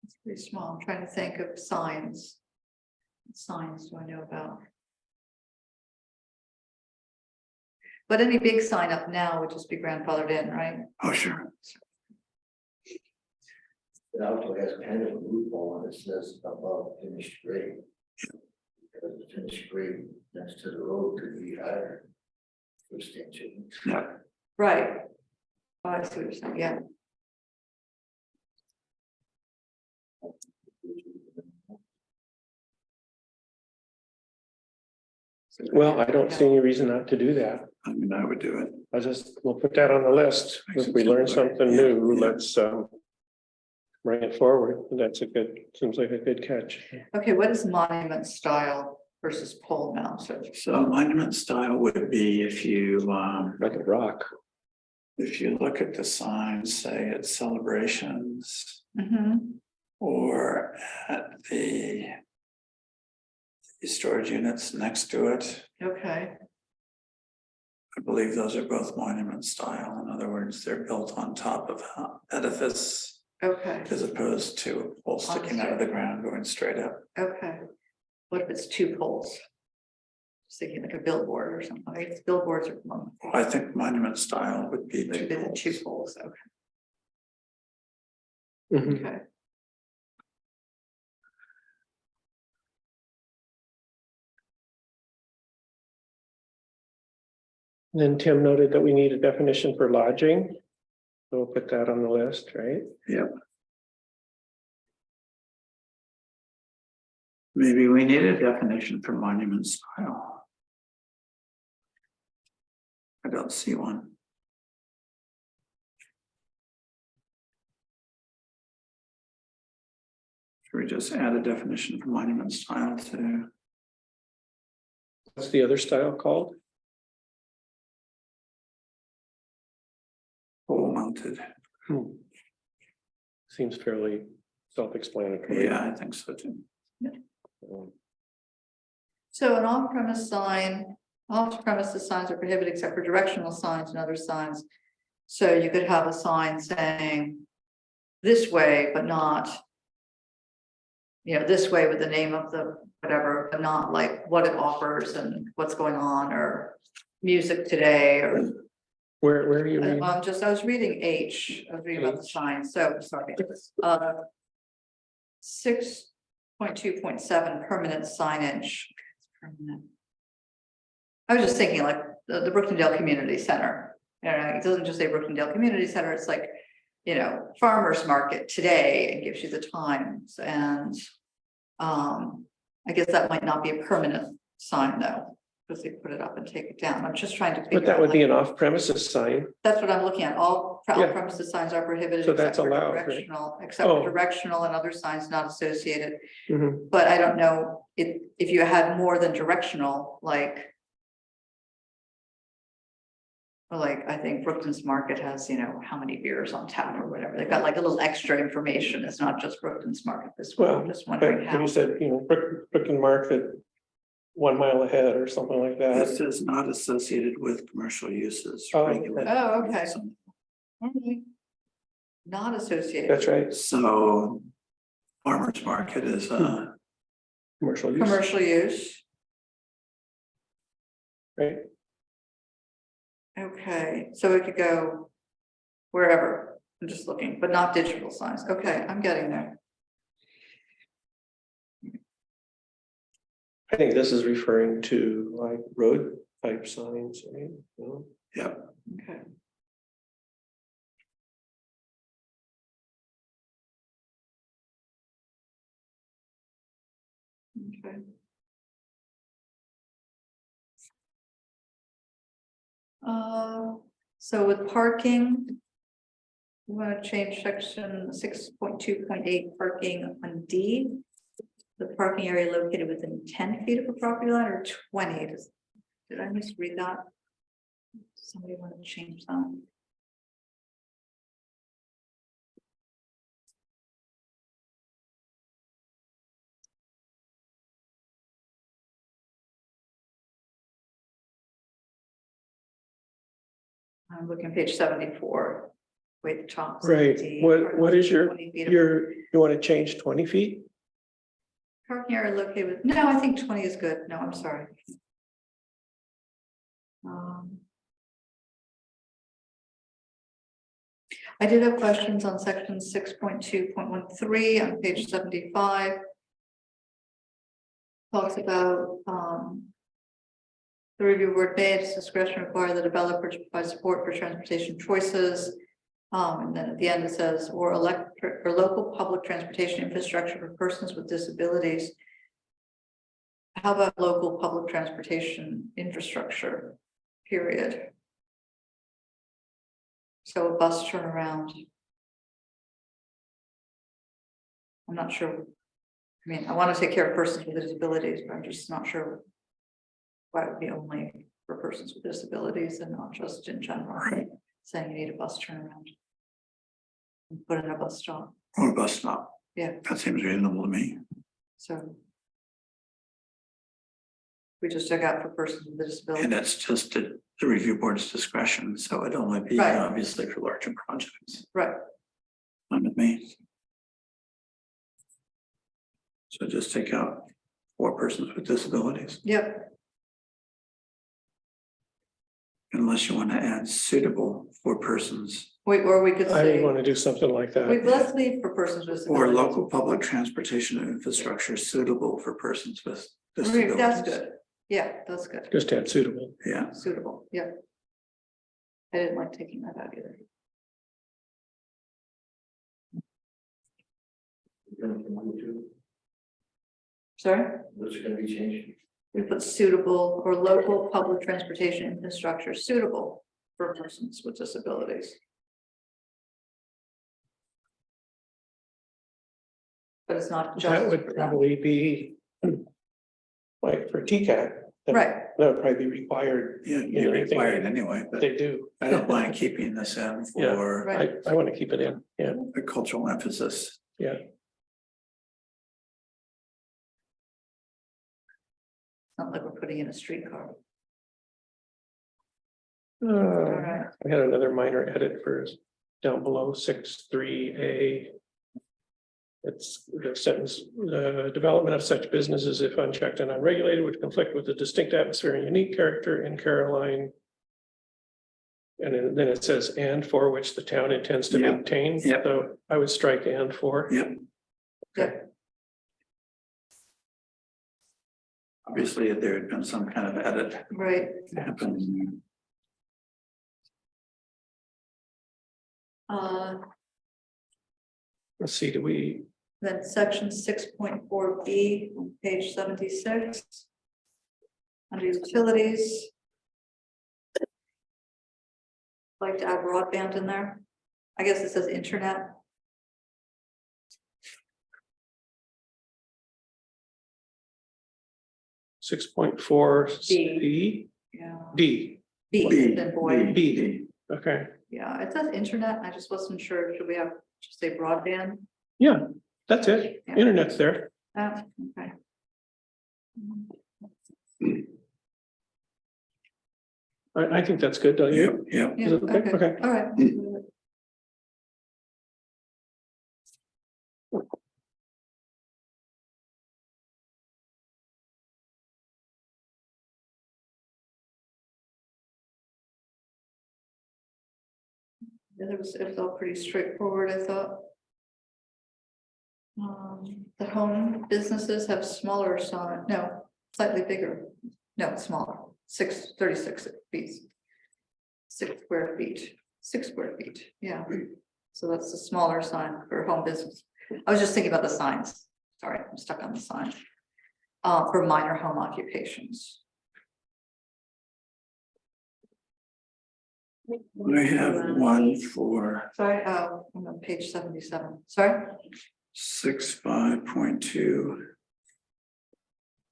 Speaker 2: It's pretty small. I'm trying to think of signs. What signs do I know about? But any big sign up now would just be grandfathered in, right?
Speaker 3: Oh, sure.
Speaker 4: It also has kind of a loophole and it says above finished grade. Because the finished grade next to the road could be higher. For stanchion.
Speaker 3: Yeah.
Speaker 2: Right. Oh, I see what you're saying, yeah.
Speaker 1: Well, I don't see any reason not to do that.
Speaker 3: I mean, I would do it.
Speaker 1: We'll put that on the list. If we learn something new, let's bring it forward. Seems like a good catch.
Speaker 2: Okay, what is monument style versus pole mounted?
Speaker 3: So monument style would be if you,
Speaker 1: Like a rock.
Speaker 3: if you look at the signs, say at celebrations
Speaker 2: Mhm.
Speaker 3: or at the storage units next to it.
Speaker 2: Okay,
Speaker 3: I believe those are both monument style. In other words, they're built on top of an edifice
Speaker 2: okay,
Speaker 3: as opposed to a pole sticking out of the ground going straight up.
Speaker 2: okay. What if it's 2 poles? Just thinking like a billboard or something. I guess billboards are one.
Speaker 3: I think monument style would be two
Speaker 2: Maybe the 2
Speaker 3: poles.
Speaker 2: poles, okay,
Speaker 1: Mhm.
Speaker 2: okay.
Speaker 1: Then Tim noted that we need a definition for lodging. We'll put that on the list, right?
Speaker 3: Yep. Maybe we need a definition for monument style. I don't see one. Should we just add a definition for monument style to?
Speaker 1: What's the other style called?
Speaker 3: implemented.
Speaker 1: Seems fairly self-explanatory.
Speaker 3: Yeah, I think so too.
Speaker 1: Um,
Speaker 2: So an off-premises signs are prohibited except for directional signs and other signs. So you could have a sign saying this way, but not, this way with the name of the whatever, but not like what it offers and what's going on, or music today, or
Speaker 1: Where are you reading?
Speaker 2: I was reading H, I was reading about the
Speaker 1: H.
Speaker 2: signs, so sorry. 6.2.7 permanent signage. Permanent. I was just thinking like the Brookendale Community Center, it doesn't just say Brookendale Community Center, it's like, farmer's market today, and gives you the times, and I guess that might not be a permanent sign though, because they put it up and take it down. I'm just trying to figure out.
Speaker 1: But that would be
Speaker 2: like-
Speaker 1: an off-premises sign.
Speaker 2: That's what I'm looking at. All
Speaker 1: Yeah.
Speaker 2: premises signs are prohibited.
Speaker 1: So that's
Speaker 2: except for
Speaker 1: allowed, right?
Speaker 2: except for
Speaker 1: Oh.
Speaker 2: directional and other signs not associated.
Speaker 1: Mhm.
Speaker 2: But I don't know if you had more than directional, like. Or like, I think Brookton's Market has, how many beers on tap or whatever. They've got like a little extra information. It's not just Brookton's Market this way. I'm just
Speaker 1: But
Speaker 2: wondering how.
Speaker 1: you said, Brick and Market 1 mile ahead or something like that.
Speaker 3: This is not associated with commercial uses.
Speaker 1: Oh,
Speaker 3: regulated.
Speaker 2: Oh, okay. Okay. Not associated.
Speaker 1: That's right,
Speaker 3: So farmer's market is,
Speaker 1: commercial use,
Speaker 2: Commercial use.
Speaker 1: right?
Speaker 2: Okay, so it could go wherever, I'm just looking, but not digital signs. Okay, I'm getting there.
Speaker 1: I think this is referring to like road type signs, right?
Speaker 3: yep,
Speaker 2: Okay. Okay. So with parking. We want to change section 6.2.8 parking on D. The parking area located within 10 feet of a property line or 20. Did I misread that? Somebody want to change that? I'm looking at page 74. Wait, the top.
Speaker 1: Right,
Speaker 2: D,
Speaker 1: what is your,
Speaker 2: 20 feet of-
Speaker 1: you want to change 20 feet?
Speaker 2: Parking area located with, no, I think 20 is good. No, I'm sorry. I did have questions on section 6.2.13 on page 75. Talks about, the review board made its discretion require the developer to provide support for transportation choices. And then at the end it says, or electric or local public transportation infrastructure for persons with disabilities. How about local public transportation infrastructure, period? So a bus turnaround. I'm not sure. I mean, I want to take care of persons with disabilities, but I'm just not sure why it would be only for persons with disabilities and not just in general, saying you need a bus turnaround. And put in a bus stop,
Speaker 3: or bus stop.
Speaker 2: Yeah.
Speaker 3: That seems reasonable to me.
Speaker 2: so. We just took out for persons with disabilities.
Speaker 3: And it's just at the review board's discretion, so it'd only be
Speaker 2: Right.
Speaker 3: obviously for larger projects.
Speaker 2: Right,
Speaker 3: Fine with me. So just take out for persons with disabilities,
Speaker 2: yep,
Speaker 3: unless you want to add suitable for persons
Speaker 2: wait, or we could
Speaker 1: I
Speaker 2: say,
Speaker 1: want to do something like that.
Speaker 2: let's leave for persons with
Speaker 3: or
Speaker 2: disabilities.
Speaker 3: local public transportation infrastructure suitable for persons with
Speaker 2: I mean,
Speaker 3: disabilities.
Speaker 2: that's good, yeah, that's good,
Speaker 1: Just add suitable.
Speaker 3: Yeah,
Speaker 2: suitable, yeah. I didn't like taking that out either. Sorry?
Speaker 4: What's it gonna be changed?
Speaker 2: We put suitable or local public transportation infrastructure suitable for persons with disabilities. But it's not just.
Speaker 1: That would probably be like for TCAT,
Speaker 2: right,
Speaker 1: That would probably be required.
Speaker 3: Yeah, you're required anyway, but
Speaker 1: They do.
Speaker 3: I don't mind keeping this in
Speaker 1: Yeah.
Speaker 3: for
Speaker 2: right.
Speaker 1: I want to keep it in, yeah,
Speaker 3: a cultural emphasis.
Speaker 1: yeah.
Speaker 2: Not like we're putting in a streetcar.
Speaker 1: I had another minor edit for down below 6.3a. It's the sentence, the development of such businesses if unchecked and unregulated would conflict with the distinct atmosphere and unique character in Caroline. And then it says, and for which the town intends to
Speaker 3: Yep.
Speaker 1: maintain.
Speaker 3: Yep.
Speaker 1: So I would strike and for.
Speaker 3: Yep.
Speaker 1: Okay.
Speaker 3: Obviously, there had been some kind of edit
Speaker 2: Right,
Speaker 3: happen.
Speaker 1: Let's see, do we,
Speaker 2: then section 6.4B, on page 76. Under utilities. Like to add broadband in there. I guess it says internet.
Speaker 1: six point four C,
Speaker 2: Yeah.
Speaker 1: D,
Speaker 2: B, then boy,
Speaker 1: B, okay,
Speaker 2: yeah, it says internet, I just wasn't sure, should we have, just say broadband?
Speaker 1: yeah, that's it,
Speaker 2: Yeah.
Speaker 1: internet's there.
Speaker 2: Okay.
Speaker 1: I think that's good, don't you?
Speaker 3: Yeah,
Speaker 2: Yeah,
Speaker 1: Is it okay?
Speaker 2: okay,
Speaker 1: Okay.
Speaker 2: all right. Yeah, it was all pretty straightforward, I thought. The home businesses have smaller sign, no, slightly bigger, no, smaller, 36 feet. 6 square feet, 6 square feet, yeah. So that's the smaller sign for home business. I was just thinking about the signs, sorry, I'm stuck on the sign. For minor home occupations.
Speaker 3: I have one for
Speaker 2: Sorry, I'm on page 77, sorry.
Speaker 3: 6.5.2.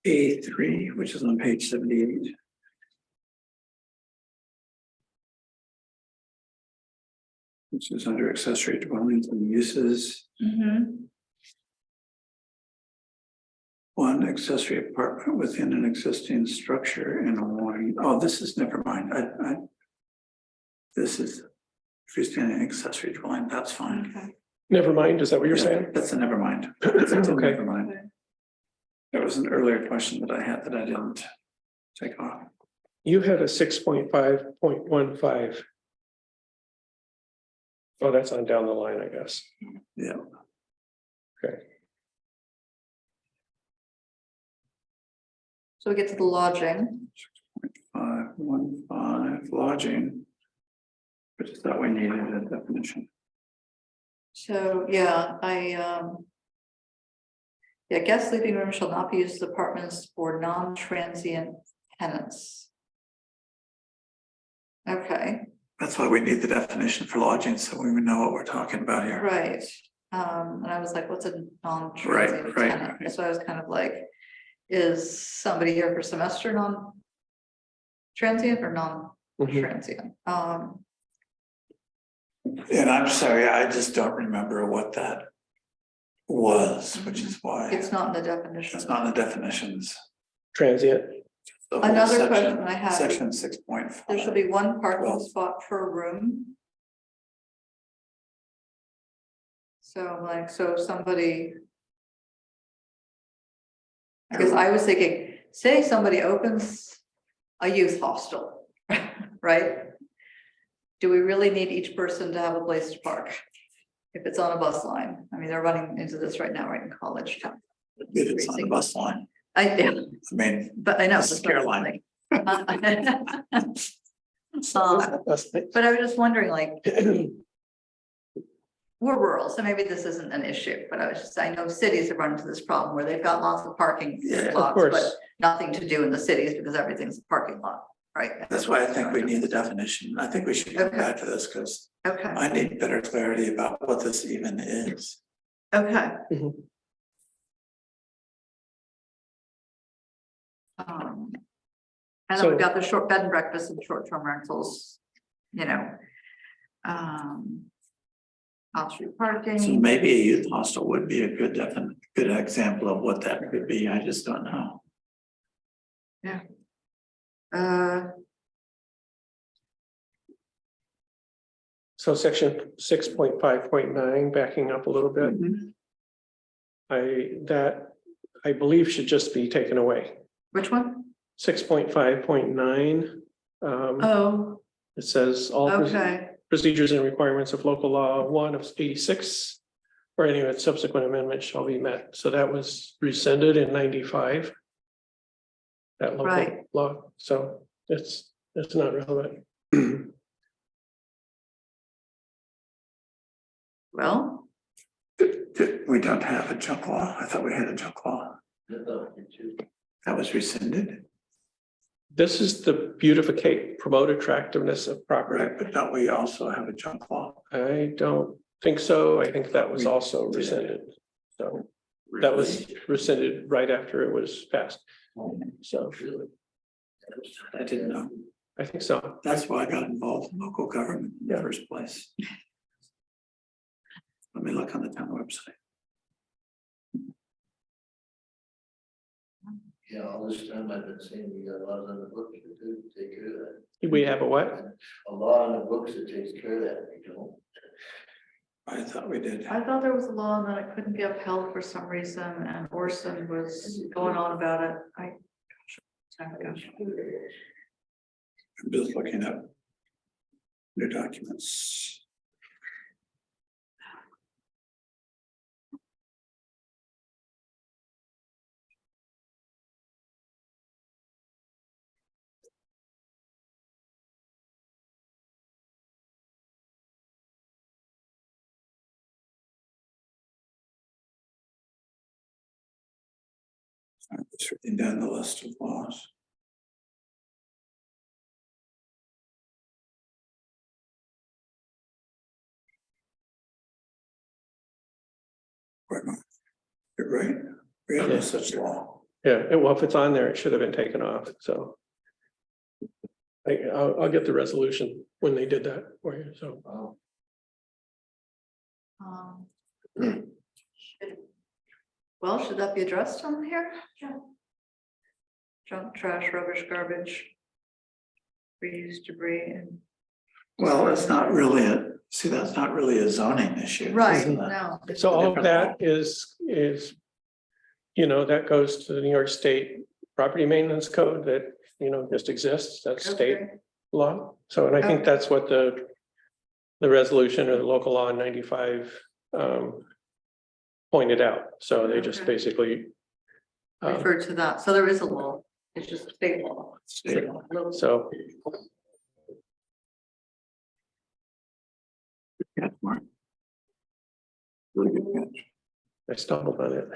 Speaker 3: A3, which is on page 78. Which is under accessory dwellings and uses. One accessory apartment within an existing structure and one, oh, this is, never mind, this is freestanding accessory dwelling, that's fine.
Speaker 2: Okay.
Speaker 1: Never mind, is that what you're
Speaker 3: Yeah,
Speaker 1: saying?
Speaker 3: that's a never mind. That's a
Speaker 1: Okay.
Speaker 3: never mind. There was an earlier question that I had that I didn't take off.
Speaker 1: You had a 6.5.15. Oh, that's on down the line, I guess.
Speaker 3: Yeah.
Speaker 1: Okay.
Speaker 2: So we get to the lodging.
Speaker 3: 5.15 lodging. But just thought we needed a definition.
Speaker 2: So, yeah, yeah, guest sleeping room shall not be used as apartments for non-transient tenants. Okay,
Speaker 3: That's why we need the definition for lodging, so we know what we're talking about here.
Speaker 2: right. And I was like, what's a non-transient
Speaker 3: Right,
Speaker 2: tenant?
Speaker 3: right.
Speaker 2: So I was kind of like, is somebody here for semester non-transient or
Speaker 1: Mhm.
Speaker 2: non-transient?
Speaker 3: And I'm sorry, I just don't remember what that was, which is why
Speaker 2: It's not in the definition.
Speaker 3: it's not in the definitions.
Speaker 1: Transient,
Speaker 3: The whole
Speaker 2: Another
Speaker 3: section-
Speaker 2: question I have.
Speaker 3: Section 6.5.
Speaker 2: There should be one parking
Speaker 3: Well-
Speaker 2: spot per room. So like, so somebody. I guess I was thinking, say somebody opens a youth hostel, right? Do we really need each person to have a place to park? If it's on a bus line, I mean, they're running into this right now, right in College Town.
Speaker 3: If it's on the bus line,
Speaker 2: Yeah,
Speaker 3: I mean,
Speaker 2: but I know.
Speaker 3: This is
Speaker 2: that's what I'm
Speaker 3: Caroline.
Speaker 2: saying. But I was just wondering, like, we're rural, so maybe this isn't an issue, but I know cities have run into this problem where they've got lots of parking
Speaker 3: Yeah, of
Speaker 2: lots, but
Speaker 1: course.
Speaker 2: nothing to do in the cities because everything's a parking lot, right?
Speaker 3: that's why I think we need the definition. I think we should come
Speaker 2: Okay.
Speaker 3: back to this because
Speaker 2: Okay,
Speaker 3: I need better clarity about what this even is.
Speaker 2: okay.
Speaker 1: Mhm.
Speaker 2: And then we've
Speaker 1: So-
Speaker 2: got the short bed and breakfast and short-term rentals, you know. Off-street
Speaker 3: So
Speaker 2: parking,
Speaker 3: maybe a youth hostel would be a good example of what that could be. I just don't know.
Speaker 2: uh,
Speaker 1: So section 6.5.9, backing up a little bit, I believe should just be taken away.
Speaker 2: which one?
Speaker 1: 6.5.9.
Speaker 2: Oh,
Speaker 1: It says all
Speaker 2: okay,
Speaker 1: procedures and requirements of local law 1 of 86. Or any of its subsequent amendments shall be met. So that was rescinded in 95. That local
Speaker 2: Right.
Speaker 1: law, so it's not relevant.
Speaker 2: well,
Speaker 3: We don't have a junk law. I thought we had a junk law. That was rescinded,
Speaker 1: This is the beautificate, promote attractiveness of property.
Speaker 3: right? But don't we also have a junk law?
Speaker 1: I don't think so. I think that was
Speaker 3: We
Speaker 1: also
Speaker 3: did.
Speaker 1: rescinded. So that was rescinded right after it was passed. So
Speaker 3: I didn't know.
Speaker 1: I think so.
Speaker 3: That's why I got involved in local government in the
Speaker 1: Yeah.
Speaker 3: first place. Let me look on the town website.
Speaker 4: Yeah, all this time I've been saying we got a lot on the books to do, take care of that.
Speaker 1: We have a what?
Speaker 4: A lot on the books that takes care of that, we don't.
Speaker 3: I thought we did.
Speaker 2: I thought there was a law and then it couldn't be upheld for some reason, and Orson was going on about it, time ago.
Speaker 3: I'm just looking up new documents. I'm just reading down the list of laws. Wait a minute. You're right. We have no such law.
Speaker 1: Yeah, well, if it's on there, it should have been taken off, so. I'll get the resolution when they did that for you, so.
Speaker 4: Wow.
Speaker 2: Well, should that be addressed on here? Yeah. Junk, trash, rubbish, garbage. Reuse debris and.
Speaker 3: Well, it's not really that's not really a zoning issue.
Speaker 2: Right,
Speaker 3: isn't it?
Speaker 2: no,
Speaker 1: So all of that is, you know, that goes to the New York State Property Maintenance Code that, you know, just exists, that's state
Speaker 2: okay,
Speaker 1: law. So, and I think
Speaker 2: Okay.
Speaker 1: that's what the resolution or the local law in 95 pointed out. So they just
Speaker 2: Okay.
Speaker 1: basically
Speaker 2: referred to that, so there is a law, it's just state law.
Speaker 3: State law.
Speaker 1: so
Speaker 3: Catch, Mark. Really good catch.
Speaker 1: I stumbled on it.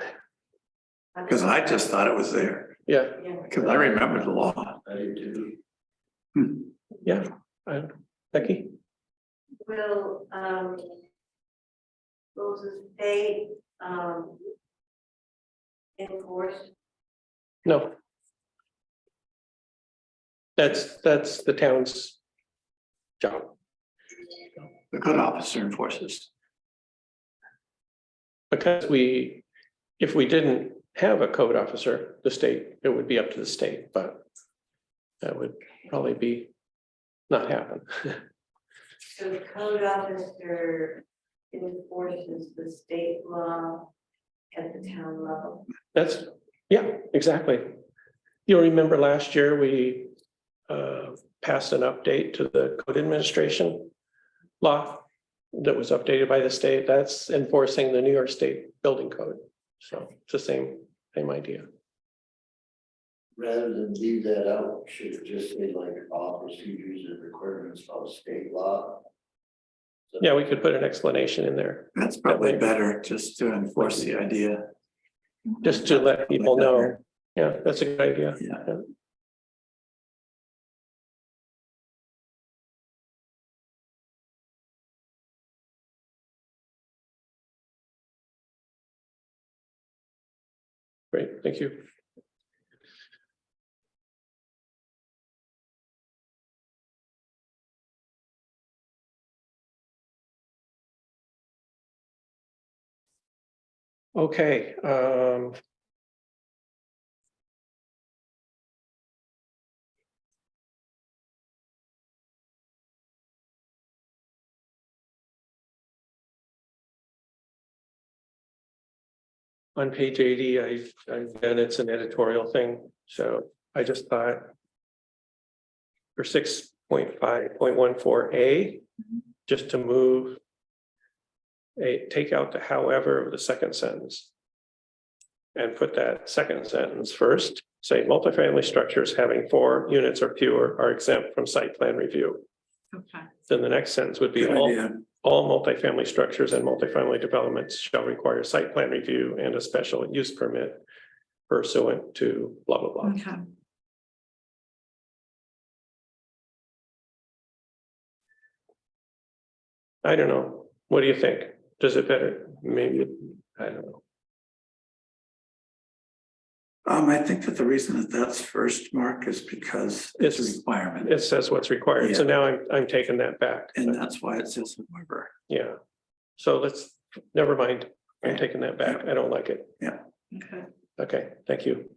Speaker 3: Because I just thought it was there,
Speaker 1: Yeah,
Speaker 3: because I remember the law.
Speaker 4: I do too.
Speaker 1: yeah. Becky?
Speaker 5: Will, the state, enforce?
Speaker 1: No. That's the town's job.
Speaker 3: The code officer enforces.
Speaker 1: Because if we didn't have a code officer, the state, it would be up to the state, but that would probably not happen.
Speaker 5: So the code officer enforces the state law at the town level.
Speaker 1: That's, yeah, exactly. You'll remember last year, we passed an update to the code administration law that was updated by the state. That's enforcing the New York State Building Code. So it's the same idea.
Speaker 4: Rather than leave that out, should it just say like all procedures and requirements of state law?
Speaker 1: Yeah, we could put an explanation in there,
Speaker 3: That's probably better, just to enforce the idea.
Speaker 1: just to let people know. Yeah, that's a good idea.
Speaker 3: Yeah.
Speaker 1: Great, thank you. Okay, on page 80, and it's an editorial thing, so I just thought for 6.5.14A, just to move take out the however of the second sentence and put that second sentence first, say multifamily structures having 4 units or fewer are exempt from site plan review.
Speaker 2: Okay,
Speaker 1: Then the next sentence would be
Speaker 3: Good idea.
Speaker 1: all multifamily structures and multifamily developments shall require site plan review and a special use permit pursuant to blah, blah, blah.
Speaker 2: okay.
Speaker 1: I don't know. What do you think? Does it better? Maybe, I don't know.
Speaker 3: I think that the reason that that's first, Mark, is because it's a
Speaker 1: It's-
Speaker 3: requirement,
Speaker 1: It says what's required. So
Speaker 3: Yeah.
Speaker 1: now I'm taking that back.
Speaker 3: and that's why it says however.
Speaker 1: Yeah. So let's, never mind. I'm taking that back. I don't like it.
Speaker 2: Okay.
Speaker 1: Okay, thank you.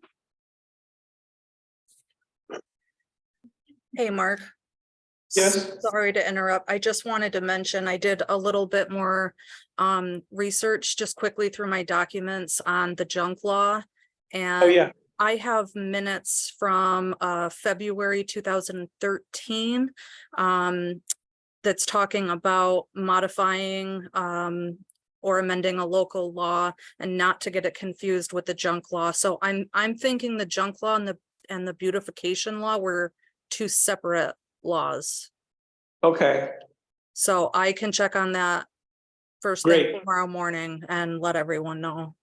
Speaker 6: Hey, Mark.
Speaker 1: Yes.
Speaker 6: Sorry to interrupt. I just wanted to mention, I did a little bit more research just quickly through my documents on the junk law. And
Speaker 1: Oh, yeah.
Speaker 6: I have minutes from February 2013 that's talking about modifying or amending a local law and not to get it confused with the junk law. So I'm thinking the junk law and the beautification law were 2 separate laws.
Speaker 1: Okay,
Speaker 6: So I can check on that first thing
Speaker 1: Great.
Speaker 6: tomorrow morning and let everyone know.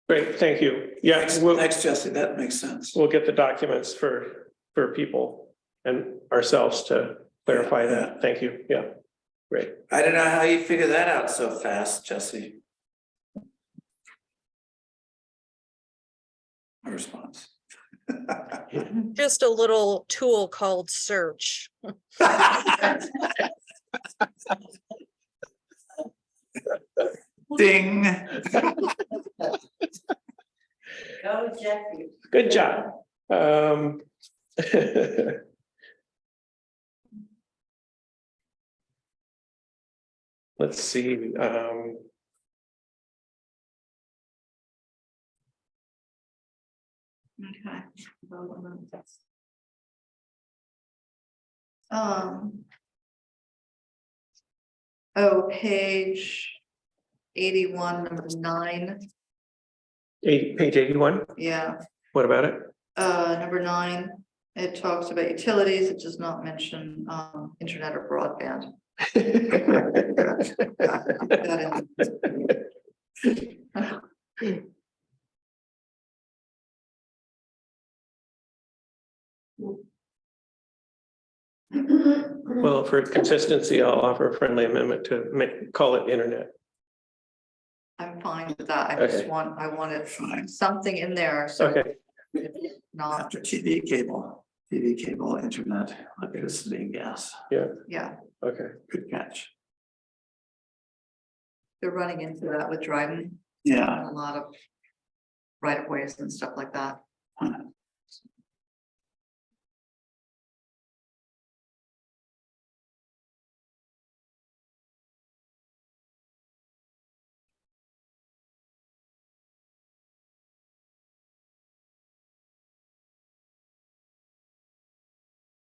Speaker 1: great. Thank you. Yeah, we'll
Speaker 3: Jesse, that makes sense.
Speaker 1: get the documents for people and ourselves to clarify that. Thank you. Yeah, great.
Speaker 7: I don't know how you figure that out so fast, Jesse.
Speaker 3: My response.
Speaker 6: Just a little tool called search.
Speaker 3: Ding.
Speaker 5: Go Jeffy.
Speaker 1: Good job. Let's see,
Speaker 2: Okay. Um. Oh, page 81, number 9,
Speaker 1: page 81.
Speaker 2: yeah,
Speaker 1: What about it?
Speaker 2: number 9, it talks about utilities, it does not mention internet or broadband. That in-
Speaker 1: Well, for consistency, I'll offer a friendly amendment to call it internet.
Speaker 2: I'm fine with that, I just
Speaker 1: Okay.
Speaker 2: wanted something in there, so
Speaker 1: Okay,
Speaker 2: it's not,
Speaker 3: After TV, cable, internet, electricity, gas.
Speaker 2: yeah,
Speaker 1: okay.
Speaker 3: Good catch.
Speaker 2: they're running into that with driving
Speaker 3: Yeah.
Speaker 2: on a lot of right of ways and stuff like that.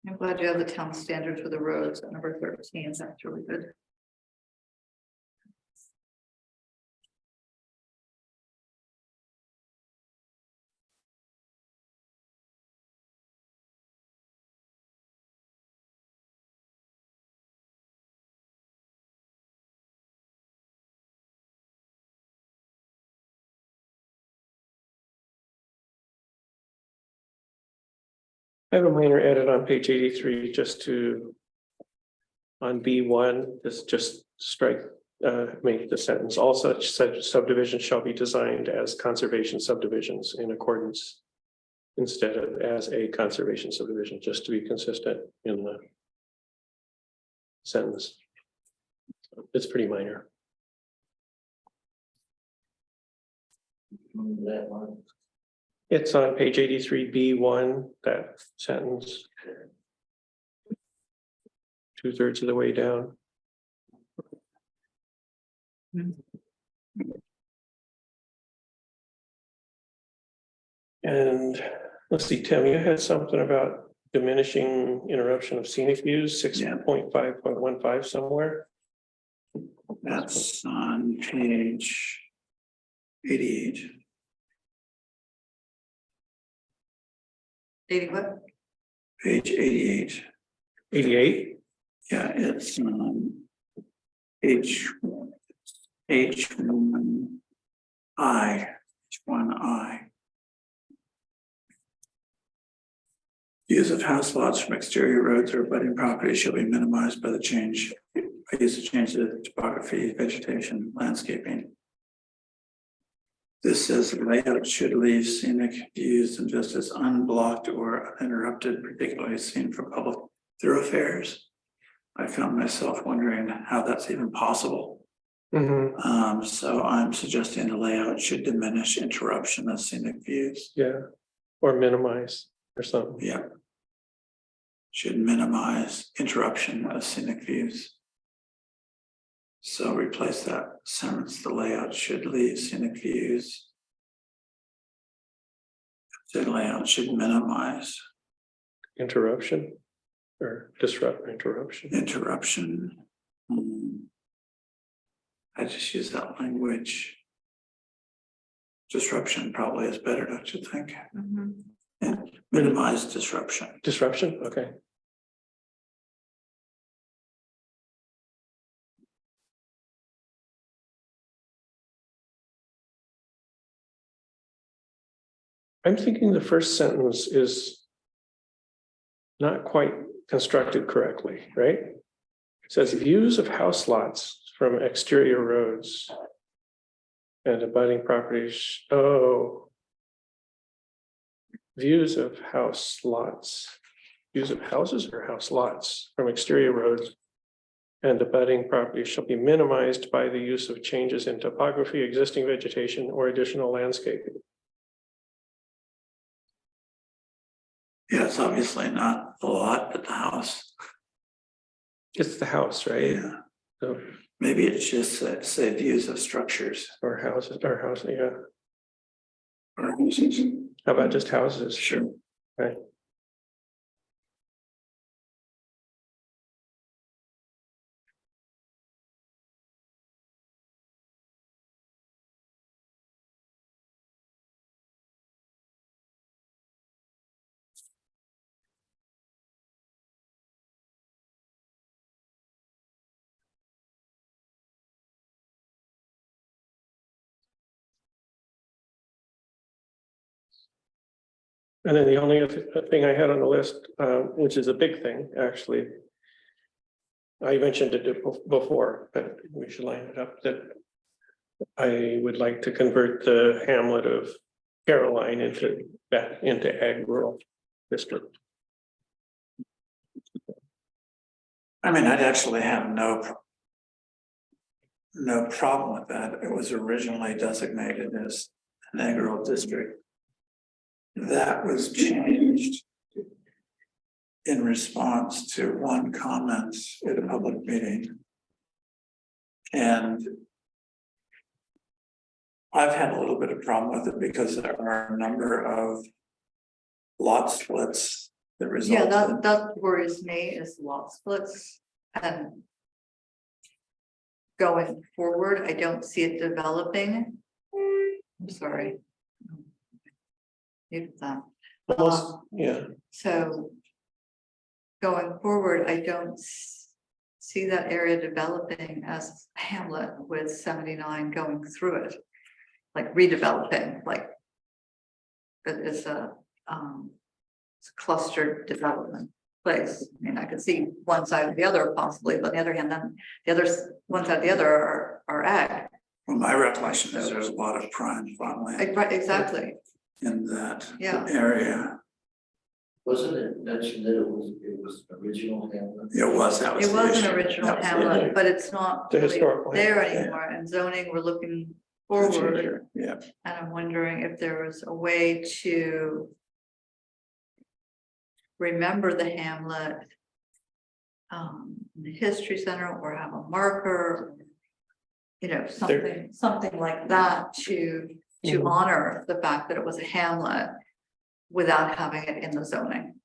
Speaker 2: I'm glad you have the town standard for the roads at number 13, that's really good.
Speaker 1: I have a minor edit on page 83, just on B1, just strike, make the sentence, all such subdivisions shall be designed as conservation subdivisions in accordance instead of as a conservation subdivision, just to be consistent in the sentence. It's pretty minor.
Speaker 4: Remember that one?
Speaker 1: It's on page 83B1, that sentence. 2/3 of the way down. And let's see, Tim, you had something about diminishing interruption of scenic views, 6.5.15 somewhere.
Speaker 3: That's on page 88.
Speaker 2: 80 what?
Speaker 3: Page 88.
Speaker 1: 88.
Speaker 3: Yeah, it's H1I. Use of house lots from exterior roads or abutting properties shall be minimized by the change, by use of change of topography, vegetation, landscaping. This says layout should leave scenic views and just as unblocked or uninterrupted, particularly seen from public thoroughfares. I found myself wondering how that's even possible.
Speaker 1: Mhm.
Speaker 3: So I'm suggesting the layout should diminish interruption of scenic views.
Speaker 1: Yeah, or minimize or something.
Speaker 3: Yeah. Should minimize interruption of scenic views. So replace that sentence, the layout should leave scenic views. The layout should minimize
Speaker 1: Interruption or disrupt interruption.
Speaker 3: interruption. I just use that language. Disruption probably is better, don't you think?
Speaker 2: Mhm.
Speaker 3: And minimize disruption.
Speaker 1: Disruption, okay. I'm thinking the first sentence is not quite constructed correctly, right? It says views of house lots from exterior roads and abutting properties. Oh. Views of house lots, views of houses or house lots from exterior roads and abutting properties shall be minimized by the use of changes in topography, existing vegetation, or additional landscaping.
Speaker 3: Yeah, it's obviously not the lot, but the house.
Speaker 1: It's the house, right?
Speaker 3: Yeah,
Speaker 1: So,
Speaker 3: maybe it's just say views of structures.
Speaker 1: or houses, or house, yeah.
Speaker 3: Or houses.
Speaker 1: How about just houses?
Speaker 3: Sure.
Speaker 1: Right. And then the only other thing I had on the list, which is a big thing, actually. I mentioned it before, but we should line it up, that I would like to convert the hamlet of Caroline back into ag rural district.
Speaker 3: I mean, I'd actually have no problem with that. It was originally designated as an agro district. That was changed in response to one comment at a public meeting. And I've had a little bit of problem with it because there are a number of lot splits that result.
Speaker 2: Yeah,
Speaker 3: in-
Speaker 2: that worries me is lot splits and going forward, I don't see it developing. I'm sorry. Mute that.
Speaker 1: Yeah,
Speaker 2: So going forward, I don't see that area developing as a hamlet with 79 going through it. Like redeveloping, like it is a it's a clustered development place. I mean, I could see one side or the other possibly, but on the other hand, then the other one side or the other are ag.
Speaker 3: Well, my recollection is there's a lot of prime farmland
Speaker 2: Right, exactly.
Speaker 3: in that
Speaker 2: Yeah.
Speaker 3: area.
Speaker 4: Wasn't it mentioned that it was original hamlet?
Speaker 3: It was, that was
Speaker 2: It
Speaker 3: the
Speaker 2: was an
Speaker 3: issue.
Speaker 2: original
Speaker 3: That was the
Speaker 2: hamlet,
Speaker 3: issue.
Speaker 2: but it's not
Speaker 1: The
Speaker 2: really
Speaker 1: historic one.
Speaker 2: there
Speaker 3: Yeah.
Speaker 2: anymore. And zoning, we're looking forward,
Speaker 3: Yeah,
Speaker 2: and I'm wondering if there was a way to remember the hamlet in the history center, or have a marker, you know, something like that to
Speaker 1: Mhm.
Speaker 2: honor the fact that it was a hamlet without having it in the zoning.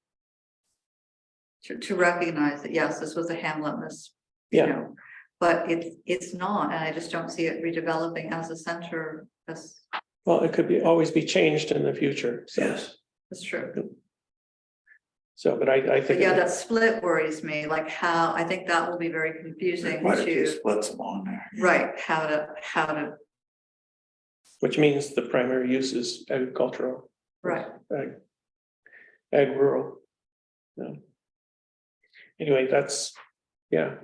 Speaker 2: To recognize that, yes, this was a hamlet, and this, you
Speaker 1: Yeah.
Speaker 2: know, but it's not, and I just don't see it redeveloping as a center,
Speaker 1: Well, it could always be changed in the future, so.
Speaker 3: yes.
Speaker 2: that's true.
Speaker 1: So, but I
Speaker 2: But
Speaker 1: think.
Speaker 2: yeah, that split worries me, like how, I think that will be very
Speaker 3: There
Speaker 2: confusing
Speaker 3: are quite a few
Speaker 2: to,
Speaker 3: splits along there.
Speaker 2: right, how to,
Speaker 1: Which means the primary use is agricultural,
Speaker 2: right,
Speaker 1: ag rural. No. Anyway, that's, yeah.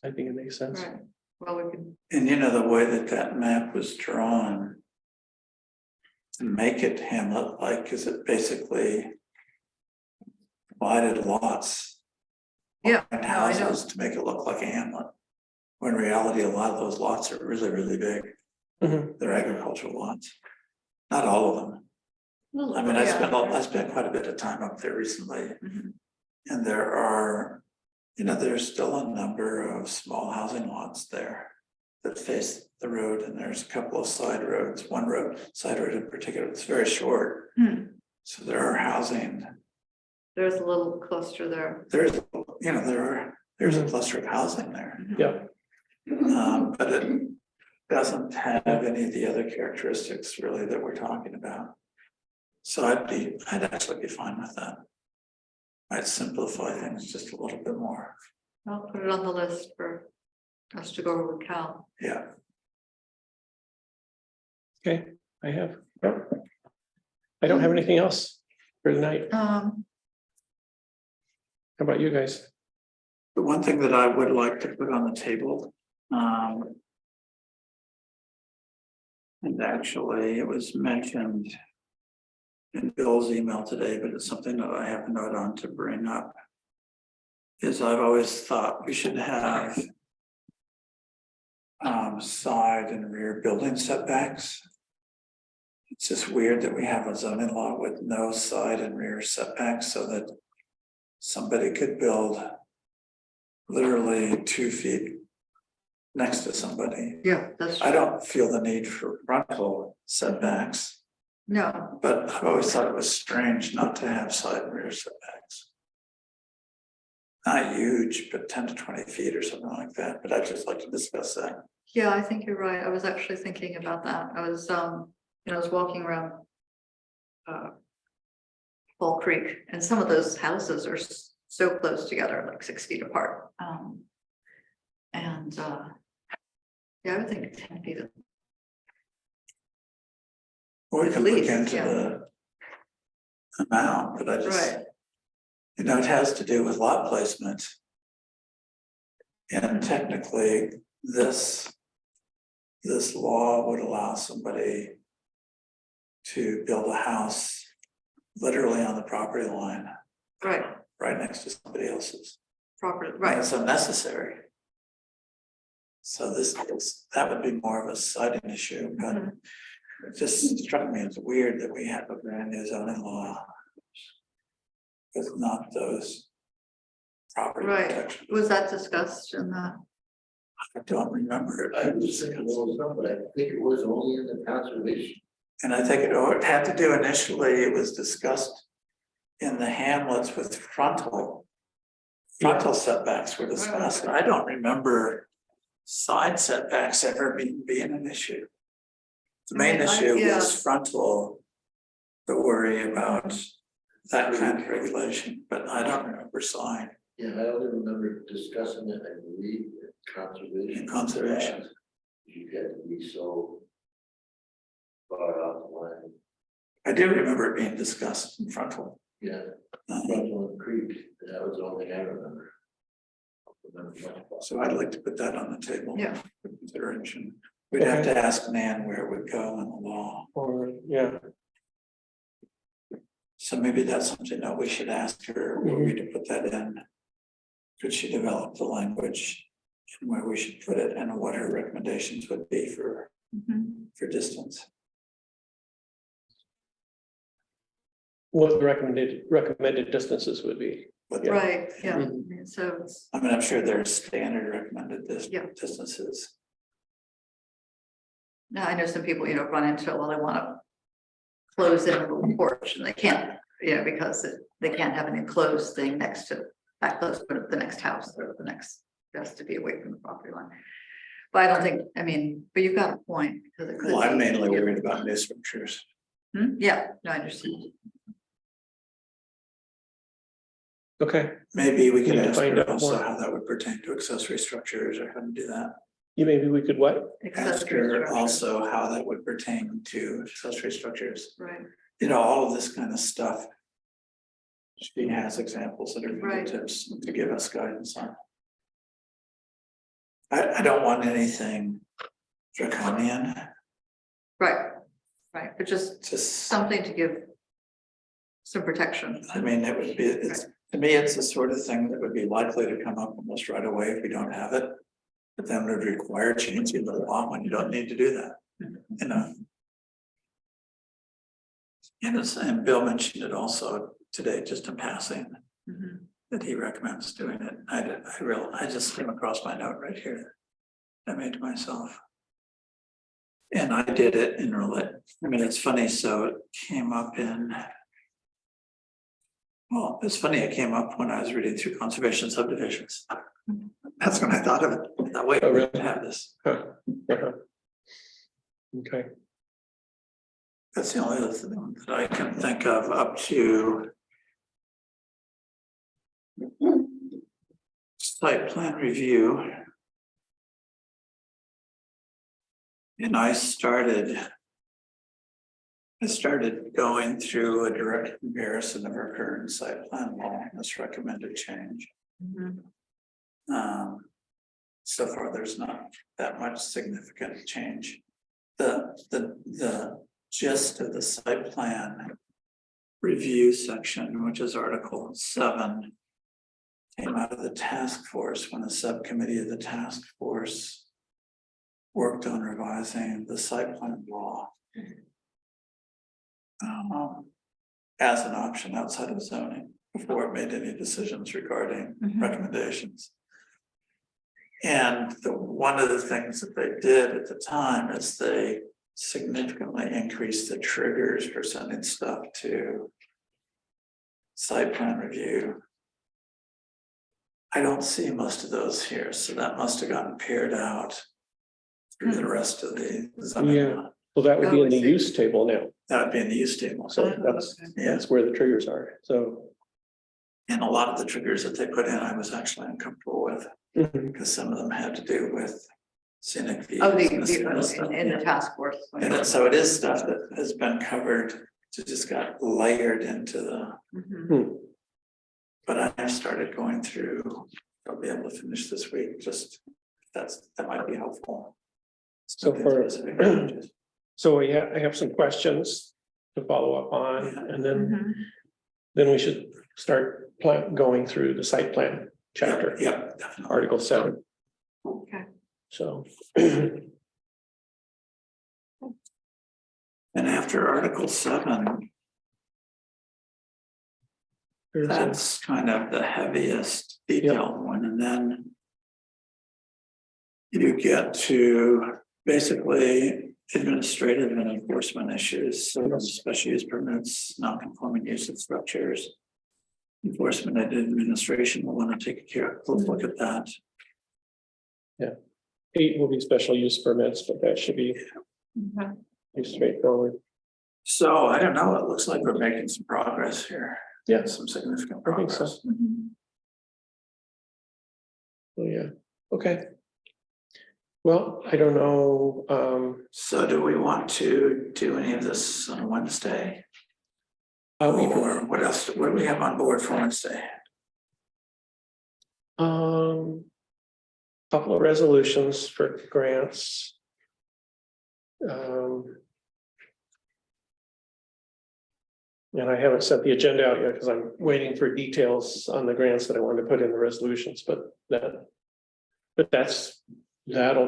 Speaker 1: I think it makes sense.
Speaker 2: right, well, we can,
Speaker 3: And you know, the way that that map was drawn to make it hamlet-like, is it basically divided lots
Speaker 2: yeah,
Speaker 3: and
Speaker 2: no, I know.
Speaker 3: houses to make it look like a hamlet. When in reality, a lot of those lots are really, really big.
Speaker 1: Mhm.
Speaker 3: They're agricultural lots. Not all of them. I mean, I spent quite a bit of time up there recently.
Speaker 2: Mhm.
Speaker 3: And there are, you know, there's still a number of small housing lots there that face the road, and there's a couple of side roads, one side road in particular, it's very short.
Speaker 2: Hmm.
Speaker 3: So there are housing,
Speaker 2: There's a little cluster there.
Speaker 3: there's, you know, there's a cluster of housing there.
Speaker 2: Mhm.
Speaker 1: Yeah,
Speaker 3: But it doesn't have any of the other characteristics really that we're talking about. So I'd actually be fine with that. I'd simplify things just a little bit more,
Speaker 2: I'll put it on the list for us to go over with Cal.
Speaker 3: yeah.
Speaker 1: okay, I have. I don't have anything else for tonight. How about you guys?
Speaker 3: The one thing that I would like to put on the table, and actually it was mentioned in Bill's email today, but it's something that I have a note on to bring up, is I've always thought we should have side and rear building setbacks. It's just weird that we have a zoning law with no side and rear setbacks, so that somebody could build literally 2 feet next to somebody.
Speaker 2: Yeah, that's
Speaker 3: I
Speaker 2: true.
Speaker 3: don't feel the need for frontal setbacks,
Speaker 2: No,
Speaker 3: but I've always thought it was strange not to have side and rear setbacks. Not huge, but 10 to 20 feet or something like that, but I'd just like to discuss that.
Speaker 2: yeah, I think you're right. I was actually thinking about that. I was, you know, I was walking around Fall Creek, and some of those houses are so close together, like 6 feet apart. Yeah, I would think 10 feet.
Speaker 3: Or we
Speaker 2: At
Speaker 3: can look
Speaker 2: least,
Speaker 3: into
Speaker 2: yeah.
Speaker 3: the amount, but I just,
Speaker 2: Right,
Speaker 3: you know, it has to do with lot placement. And technically, this law would allow somebody to build a house literally on the property line,
Speaker 2: right,
Speaker 3: right next to somebody else's.
Speaker 2: property,
Speaker 3: And
Speaker 2: right.
Speaker 3: it's unnecessary. So that would be more of a siding issue, but
Speaker 2: Mhm.
Speaker 3: it just struck me as weird that we have a brand new zoning law with not those property
Speaker 2: Right.
Speaker 3: protections.
Speaker 2: Was that discussed in the,
Speaker 3: I don't remember it.
Speaker 4: I was thinking, well, but I think it was only in the conservation.
Speaker 3: And I think it had to do initially, it was discussed in the hamlets with frontal setbacks were discussed. And I don't remember side setbacks ever being an issue. The main
Speaker 2: I mean,
Speaker 3: issue
Speaker 2: yeah.
Speaker 3: was frontal, the worry about that kind of regulation, but I don't remember side.
Speaker 4: Yeah, I only remember discussing it, I believe, in conservation.
Speaker 3: In conservation.
Speaker 4: You get to be so far off the line,
Speaker 3: I do remember it being discussed in frontal.
Speaker 4: yeah,
Speaker 3: Uh,
Speaker 4: Frontal Creek, that was the only thing I remember.
Speaker 3: So I'd like to put that on the table.
Speaker 2: Yeah.
Speaker 3: For consideration. We'd have to ask Nan where it would go in the law.
Speaker 1: Or, yeah,
Speaker 3: So maybe that's something that we should ask her, where we to put that in. Could she develop the language and where we should put it and what her recommendations would be for
Speaker 2: Mhm.
Speaker 3: for distance.
Speaker 1: What the recommended distances would be. Yeah.
Speaker 2: Right, yeah,
Speaker 1: Mhm.
Speaker 2: so it's,
Speaker 3: I mean, I'm sure there's standard recommended
Speaker 2: Yeah.
Speaker 3: distances.
Speaker 2: now I know some people, run into, well, they wanna close in a little porch and they can't, because they can't have an enclosed thing next to, that close to the next house or the next, has to be away from the property line. But I don't think, but you've got a point, because it could
Speaker 3: Well, I'm
Speaker 2: be-
Speaker 3: mainly worried about new structures.
Speaker 2: Yeah, no, I understand.
Speaker 1: Okay,
Speaker 3: Maybe we could
Speaker 1: Need to
Speaker 3: ask
Speaker 1: find
Speaker 3: her
Speaker 1: out
Speaker 3: also
Speaker 1: more.
Speaker 3: how that would pertain to accessory structures or how to do that.
Speaker 1: maybe we could what?
Speaker 3: Ask
Speaker 2: Accessory
Speaker 3: her
Speaker 2: structure.
Speaker 3: also how that would pertain to accessory structures.
Speaker 2: Right,
Speaker 3: All of this kind of stuff. She has examples that are
Speaker 2: Right.
Speaker 3: fingertips to give us guidance on. I don't want anything draconian,
Speaker 2: right, but just
Speaker 3: just,
Speaker 2: something to give some protection.
Speaker 3: I mean, it would be, to me, it's the sort of thing that would be likely to come up almost right away if we don't have it. But then would require changing the law when you don't need to do that, you know? And Bill mentioned it also today, just in passing,
Speaker 2: Mhm.
Speaker 3: that he recommends doing it. I just came across my note right here. I made to myself. And I did it in it's funny, so it came up in. Well, it's funny, it came up when I was reading through conservation subdivisions. That's when I thought of it, that way
Speaker 1: Oh,
Speaker 3: we
Speaker 1: really?
Speaker 3: would have this.
Speaker 1: Huh. Uh-huh. Okay,
Speaker 3: That's the only other thing that I can think of up to. Site plan review. And I started going through a direct comparison of our current site plan law and this recommended change.
Speaker 2: Mhm.
Speaker 3: So far, there's not that much significant change. The gist of the site plan review section, which is Article 7, came out of the task force when a subcommittee of the task force worked on revising the site plan law as an option outside of zoning before it made any decisions regarding
Speaker 2: Mhm.
Speaker 3: recommendations. And one of the things that they did at the time is they significantly increased the triggers for sending stuff to site plan review. I don't see most of those here, so that must have gotten paired out through the rest of the zoning
Speaker 1: Yeah.
Speaker 3: law.
Speaker 1: well, that would be
Speaker 2: Oh,
Speaker 1: in
Speaker 2: I
Speaker 1: the
Speaker 2: see.
Speaker 1: use table now,
Speaker 3: That would be in the use table.
Speaker 1: so
Speaker 2: Oh,
Speaker 1: that's,
Speaker 2: okay.
Speaker 1: that's where the triggers are, so.
Speaker 3: And a lot of the triggers that they put in, I was actually uncomfortable with,
Speaker 1: Mhm.
Speaker 3: because some of them had to do with scenic views.
Speaker 2: Oh,
Speaker 3: and this kind of
Speaker 2: the,
Speaker 3: stuff,
Speaker 2: in
Speaker 3: yeah.
Speaker 2: the task force.
Speaker 3: So it is stuff that has been covered, it just got layered into the,
Speaker 2: Mhm.
Speaker 3: but I started going through, I'll be able to finish this week, just, that might be helpful.
Speaker 1: So for-
Speaker 3: Specific changes.
Speaker 1: So I have some questions to follow up on, and
Speaker 2: Mhm.
Speaker 1: then we should start going through the site plan chapter,
Speaker 3: Yeah, definitely.
Speaker 1: Article 7.
Speaker 2: Okay.
Speaker 1: So.
Speaker 3: And after Article 7,
Speaker 1: there's a-
Speaker 3: that's kind of the heaviest detailed one, and then you get to basically administrative and enforcement issues, so special use permits, non-conforming use of structures. Enforcement and administration will want to take a close look at that.
Speaker 1: 8 will be special use permits, but that should be
Speaker 2: Okay.
Speaker 1: pretty straightforward.
Speaker 3: So I don't know, it looks like we're making some progress here.
Speaker 1: Yeah.
Speaker 3: Some significant
Speaker 1: I think so.
Speaker 3: progress.
Speaker 2: Mhm.
Speaker 1: Oh, yeah, okay. Well, I don't know,
Speaker 3: So do we want to do any of this on Wednesday? Or what else, what do we have on board for Wednesday?
Speaker 1: couple of resolutions for grants. And I haven't set the agenda out yet because I'm waiting for details on the grants that I wanted to put in the resolutions, but that'll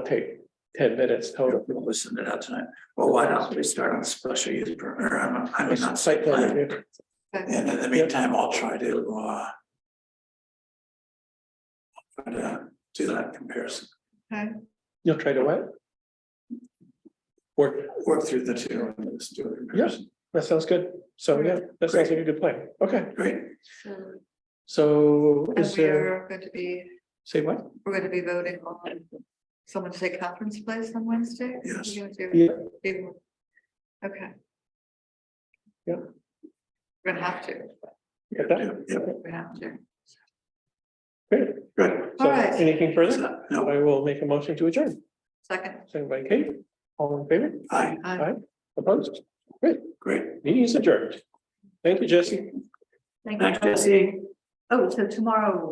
Speaker 1: take 10 minutes total.
Speaker 3: We'll send it out tonight. Well, why don't we start on special use, or I mean, not
Speaker 1: Site plan review.
Speaker 3: And in the meantime, I'll try to do that comparison,
Speaker 2: Okay,
Speaker 1: You'll try to what?
Speaker 3: work through the two and let's do a comparison.
Speaker 1: That sounds good. So, yeah, that sounds like a good plan. Okay,
Speaker 3: Great.
Speaker 2: so,
Speaker 1: so
Speaker 2: and
Speaker 1: is
Speaker 2: we
Speaker 1: there,
Speaker 2: are going to be,
Speaker 1: say what?
Speaker 2: we're going to be voting on someone to say conference place on Wednesday?
Speaker 3: Yes.
Speaker 2: We're gonna
Speaker 1: Yeah.
Speaker 2: do- Okay.
Speaker 1: Yeah.
Speaker 2: We're gonna have to,
Speaker 1: Get that?
Speaker 3: Yeah.
Speaker 2: we have to.
Speaker 1: Great.
Speaker 3: Good.
Speaker 1: So
Speaker 2: All right.
Speaker 1: anything further?
Speaker 3: No,
Speaker 1: I will make a motion to adjourn.
Speaker 2: Second.
Speaker 1: Second by Kate. All in favor?
Speaker 3: aye,
Speaker 1: Aye. Opposed? Great.
Speaker 3: great.
Speaker 1: Meeting is adjourned. Thank you, Jesse.
Speaker 2: Thank
Speaker 3: Thanks, Jesse.
Speaker 2: Oh, so tomorrow